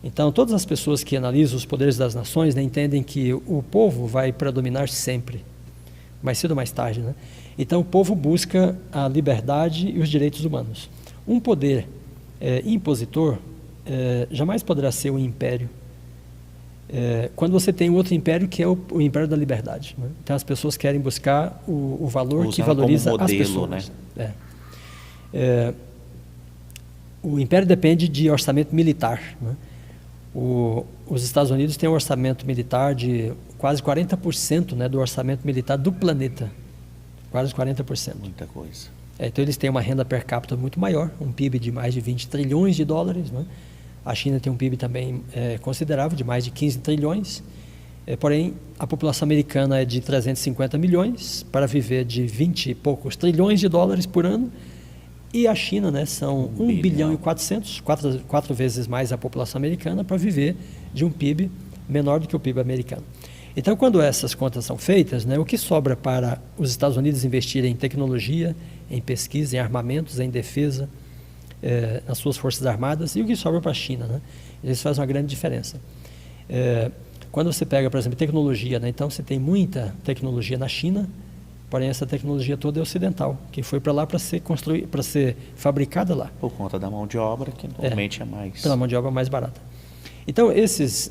Então, todas as pessoas que analisam os poderes das nações, né, entendem que o povo vai predominar sempre, mais cedo ou mais tarde, né? Então, o povo busca a liberdade e os direitos humanos. Um poder impositor jamais poderá ser um império. Quando você tem um outro império que é o império da liberdade, né? Então, as pessoas querem buscar o valor que valoriza como modelo, as pessoas. Né? O império depende de orçamento militar, né? Os Estados Unidos têm um orçamento militar de quase 40%, né, do orçamento militar do planeta. Quase 40%. Muita coisa. Então eles têm uma renda per capita muito maior, um PIB de mais de 20 trilhões de dólares, né? A China tem um PIB também considerável, de mais de 15 trilhões. Porém, a população americana é de 350 milhões, para viver de 20 e poucos trilhões de dólares por ano. E a China, né, são 1 bilhão e 400, quatro vezes mais a população americana, para viver de um PIB menor do que o PIB americano. Então, quando essas contas são feitas, né, o que sobra para os Estados Unidos investirem em tecnologia, em pesquisa, em armamentos, em defesa, nas suas forças armadas, e o que sobra para a China, né? Eles fazem uma grande diferença. Quando você pega, por exemplo, tecnologia, né, então você tem muita tecnologia na China, porém essa tecnologia toda é ocidental, que foi para lá para ser construída, para ser fabricada lá. Por conta da mão de obra, que normalmente é mais... Pela mão de obra mais barata. Então, esses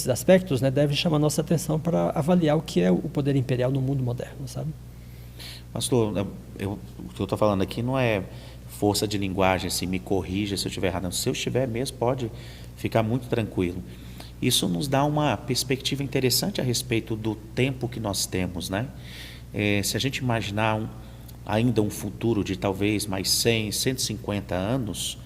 aspectos, né, devem chamar a nossa atenção para avaliar o que é o poder imperial no mundo moderno, sabe? Pastor, o que eu estou falando aqui não é força de linguagem, assim, me corrija se eu estiver errado. Se eu estiver mesmo, pode ficar muito tranquilo. Isso nos dá uma perspectiva interessante a respeito do tempo que nós temos, né? Se a gente imaginar ainda um futuro de talvez mais 100, 150 anos,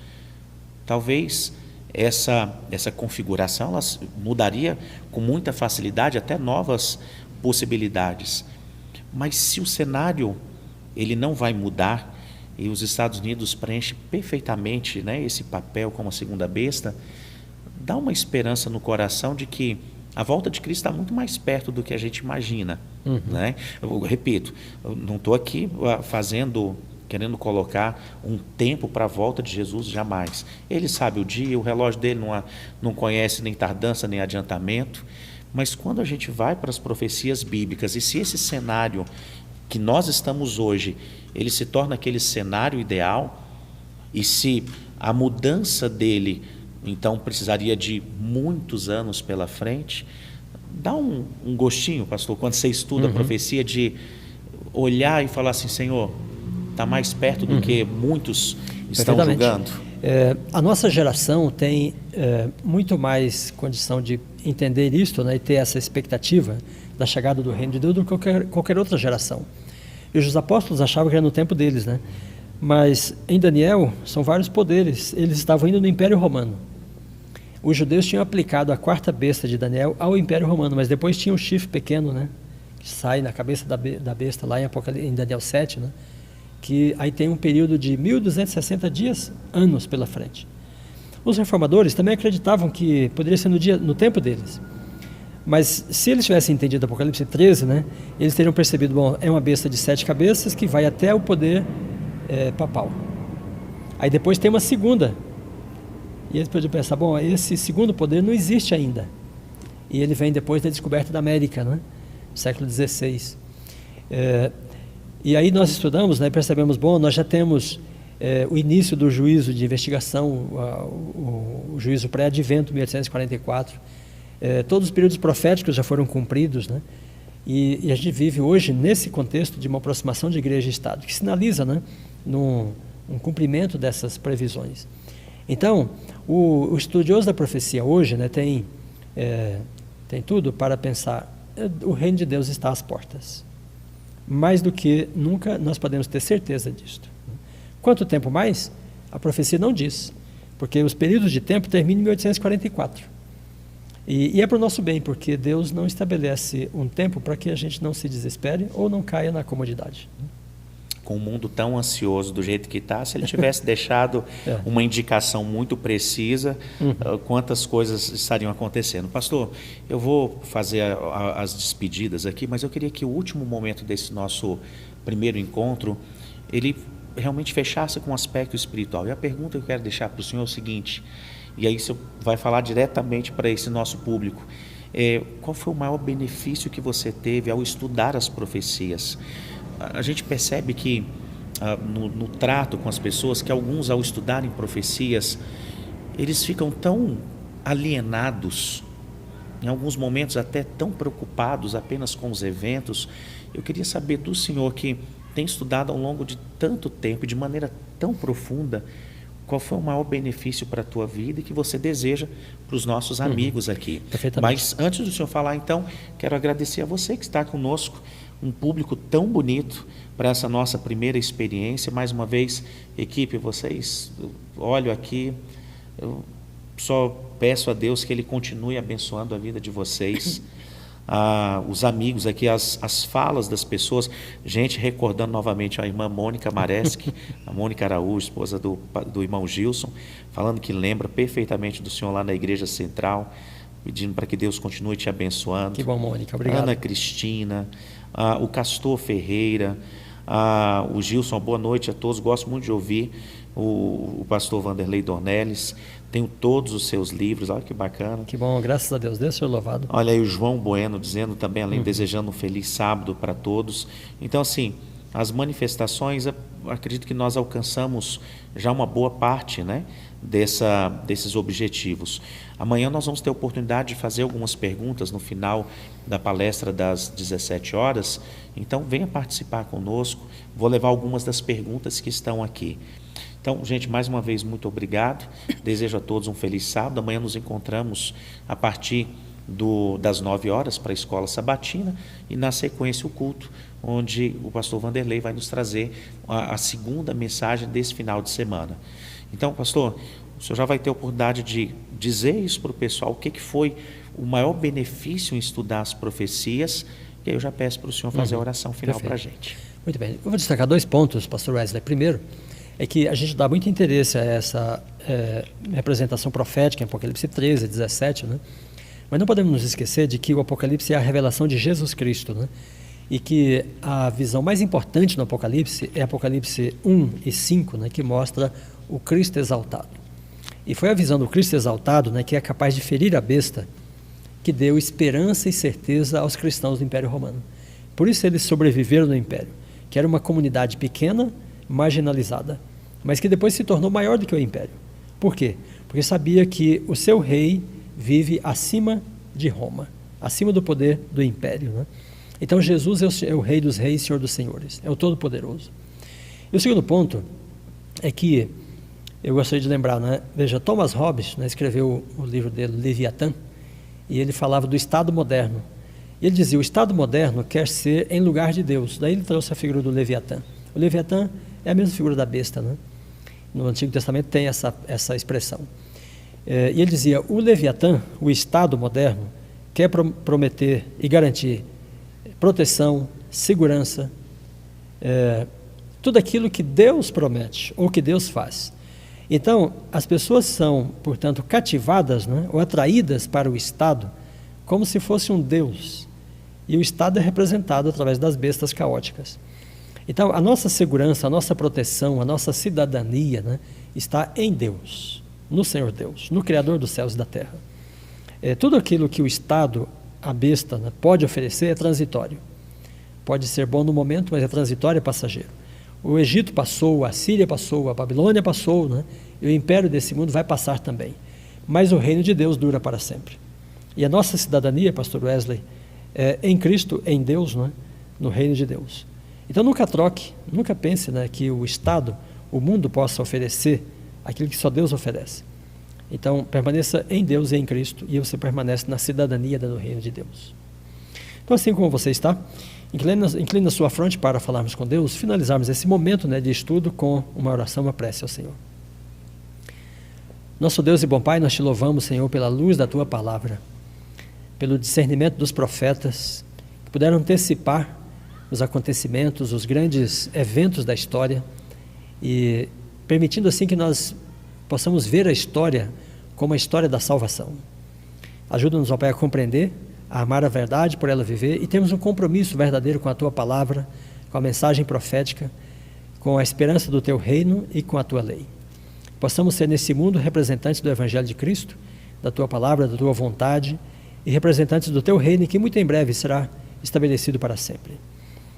talvez essa configuração ela mudaria com muita facilidade, até novas possibilidades. Mas se o cenário ele não vai mudar e os Estados Unidos preenchem perfeitamente, né, esse papel como a segunda besta, dá uma esperança no coração de que a volta de Cristo está muito mais perto do que a gente imagina. Né? Eu repito, eu não estou aqui querendo colocar um tempo para a volta de Jesus, jamais. Ele sabe o dia, o relógio dele não conhece nem tardança, nem adiantamento. Mas quando a gente vai para as profecias bíblicas, e se esse cenário que nós estamos hoje, ele se torna aquele cenário ideal, e se a mudança dele, então, precisaria de muitos anos pela frente, dá um gostinho, pastor, quando você estuda a profecia, de olhar e falar assim, Senhor, está mais perto do que muitos estão julgando. A nossa geração tem muito mais condição de entender isto, né, e ter essa expectativa da chegada do reino de Deus do que qualquer outra geração. E os apóstolos achavam que era no tempo deles, né? Mas em Daniel são vários poderes, eles estavam indo no Império Romano. Os judeus tinham aplicado a quarta besta de Daniel ao Império Romano, mas depois tinha um chifre pequeno, né, que sai na cabeça da besta lá em Daniel 7, né, que aí tem um período de 1260 dias, anos pela frente. Os reformadores também acreditavam que poderia ser no tempo deles. Mas se eles tivessem entendido Apocalipse 13, né, eles teriam percebido, bom, é uma besta de 7 cabeças que vai até o poder papal. Aí depois tem uma segunda. E eles poderiam pensar, bom, esse segundo poder não existe ainda. E ele vem depois da descoberta da América, né, século XVI. E aí nós estudamos, né, e percebemos, bom, nós já temos o início do juízo de investigação, o juízo pré-advento, 1844. Todos os períodos proféticos já foram cumpridos, né? E a gente vive hoje nesse contexto de uma aproximação de igreja e Estado, que sinaliza, né, um cumprimento dessas previsões. Então, o estudioso da profecia hoje, né, tem tudo para pensar, o reino de Deus está às portas. Mais do que nunca nós podemos ter certeza disto. Quanto tempo mais? A profecia não diz, porque os períodos de tempo terminam em 1844. E é para o nosso bem, porque Deus não estabelece um tempo para que a gente não se desespere ou não caia na comodidade. Com o mundo tão ansioso do jeito que está, se ele tivesse deixado uma indicação muito precisa, quantas coisas estariam acontecendo. Pastor, eu vou fazer as despedidas aqui, mas eu queria que o último momento desse nosso primeiro encontro, ele realmente fechasse com um aspecto espiritual. E a pergunta que eu quero deixar para o senhor é o seguinte, e aí você vai falar diretamente para esse nosso público. Qual foi o maior benefício que você teve ao estudar as profecias? A gente percebe que no trato com as pessoas, que alguns ao estudarem profecias, eles ficam tão alienados, em alguns momentos até tão preocupados apenas com os eventos. Eu queria saber do senhor, que tem estudado ao longo de tanto tempo, de maneira tão profunda, qual foi o maior benefício para a tua vida e que você deseja para os nossos amigos aqui. Mas antes do senhor falar, então, quero agradecer a você que está conosco, um público tão bonito para essa nossa primeira experiência. Mais uma vez, equipe, vocês, olho aqui, eu só peço a Deus que Ele continue abençoando a vida de vocês. Os amigos aqui, as falas das pessoas, gente, recordando novamente a irmã Mônica Mareschi, a Mônica Araújo, esposa do irmão Gilson, falando que lembra perfeitamente do senhor lá na Igreja Central, pedindo para que Deus continue te abençoando. Que bom, Mônica, obrigado. Ana Cristina, o Castor Ferreira, o Gilson, boa noite a todos, gosto muito de ouvir o pastor Vanderlei Dornelles, tenho todos os seus livros, olha que bacana. Que bom, graças a Deus, Deus seja louvado. Olha aí o João Bueno dizendo também, além desejando um feliz sábado para todos. Então assim, as manifestações, acredito que nós alcançamos já uma boa parte, né, desses objetivos. Amanhã nós vamos ter a oportunidade de fazer algumas perguntas no final da palestra das 17 horas, então venha participar conosco, vou levar algumas das perguntas que estão aqui. Então, gente, mais uma vez, muito obrigado, desejo a todos um feliz sábado, amanhã nos encontramos a partir das 9 horas para a Escola Sabatina e na sequência o culto, onde o pastor Vanderlei vai nos trazer a segunda mensagem desse final de semana. Então, pastor, o senhor já vai ter a oportunidade de dizer isso para o pessoal, o que foi o maior benefício em estudar as profecias, e aí eu já peço para o senhor fazer a oração final para a gente. Muito bem, eu vou destacar 2 pontos, pastor Wesley. Primeiro, é que a gente dá muito interesse a essa representação profética em Apocalipse 13, 17, né? Mas não podemos nos esquecer de que o Apocalipse é a revelação de Jesus Cristo, né? E que a visão mais importante no Apocalipse é Apocalipse 1 e 5, né? Que mostra o Cristo exaltado. E foi a visão do Cristo exaltado, né, que é capaz de ferir a besta, que deu esperança e certeza aos cristãos do Império Romano. Por isso eles sobreviveram no Império, que era uma comunidade pequena, marginalizada, mas que depois se tornou maior do que o Império. Por quê? Porque sabia que o seu rei vive acima de Roma, acima do poder do Império, né? Então Jesus é o Rei dos Reis, Senhor dos Senhores, é o Todo-Poderoso. E o segundo ponto é que eu gostaria de lembrar, né? Veja, Thomas Hobbes, né, escreveu o livro dele, Leviatã, e ele falava do Estado moderno. E ele dizia, o Estado moderno quer ser em lugar de Deus. Daí ele trouxe a figura do Leviatã. O Leviatã é a mesma figura da besta, né? No Antigo Testamento tem essa expressão. E ele dizia, o Leviatã, o Estado moderno, quer prometer e garantir proteção, segurança, tudo aquilo que Deus promete ou que Deus faz. Então, as pessoas são, portanto, cativadas, né, ou atraídas para o Estado como se fosse um Deus. E o Estado é representado através das bestas caóticas. Então, a nossa segurança, a nossa proteção, a nossa cidadania, né, está em Deus, no Senhor Deus, no Criador dos céus e da terra. Tudo aquilo que o Estado, a besta, né, pode oferecer é transitório. Pode ser bom no momento, mas é transitório, é passageiro. O Egito passou, a Síria passou, a Babilônia passou, né, e o império desse mundo vai passar também. Mas o reino de Deus dura para sempre. E a nossa cidadania, pastor Wesley, é em Cristo, em Deus, né, no reino de Deus. Então nunca troque, nunca pense, né, que o Estado, o mundo possa oferecer aquilo que só Deus oferece. Então permaneça em Deus e em Cristo e você permanece na cidadania do reino de Deus. Então assim como você está, inclina sua fronte para falarmos com Deus, finalizarmos esse momento, né, de estudo com uma oração, uma prece ao Senhor. Nosso Deus e bom Pai, nós te louvamos, Senhor, pela luz da Tua palavra, pelo discernimento dos profetas, que puderam antecipar os acontecimentos, os grandes eventos da história, e permitindo assim que nós possamos ver a história como a história da salvação. Ajuda-nos, ó Pai, a compreender, a amar a verdade, por ela viver, e termos um compromisso verdadeiro com a Tua palavra, com a mensagem profética, com a esperança do Teu reino e com a Tua lei. Possamos ser nesse mundo representantes do Evangelho de Cristo, da Tua palavra, da Tua vontade, e representantes do Teu reino, que muito em breve será estabelecido para sempre.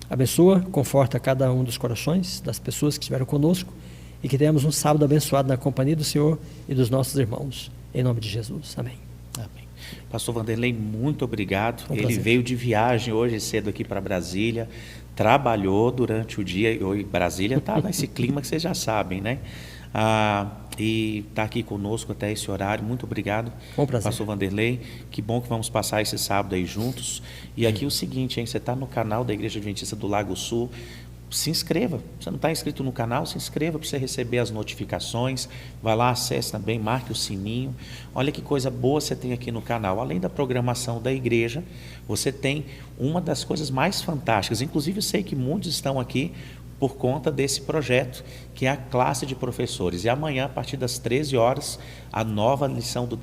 Abençoa, conforta cada um dos corações das pessoas que estiveram conosco e que tenhamos um sábado abençoado na companhia do Senhor e dos nossos irmãos. Em nome de Jesus. Amém. Amém. Pastor Vanderlei, muito obrigado. Prazer. Veio de viagem hoje cedo aqui para Brasília, trabalhou durante o dia. Brasília está nesse clima que vocês já sabem, né? e está aqui conosco até esse horário. Muito obrigado, Com prazer. pastor Vanderlei. Que bom que vamos passar esse sábado aí juntos. E aqui o seguinte, hein, você está no canal da Igreja Adventista do Lago Sul, se inscreva. Você não está inscrito no canal, se inscreva para você receber as notificações. Vai lá, acesse também, marque o sininho. Olha que coisa boa você tem aqui no canal. Além da programação da igreja, você tem uma das coisas mais fantásticas. Inclusive, eu sei que muitos estão aqui por conta desse projeto, que é a classe de professores. E amanhã, a partir das 13 horas, a nova lição do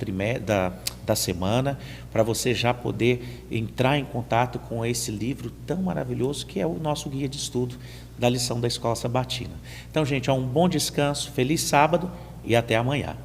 da semana, para você já poder entrar em contato com esse livro tão maravilhoso, que é o nosso guia de estudo da lição da Escola Sabatina. Então, gente, um bom descanso, feliz sábado e até amanhã.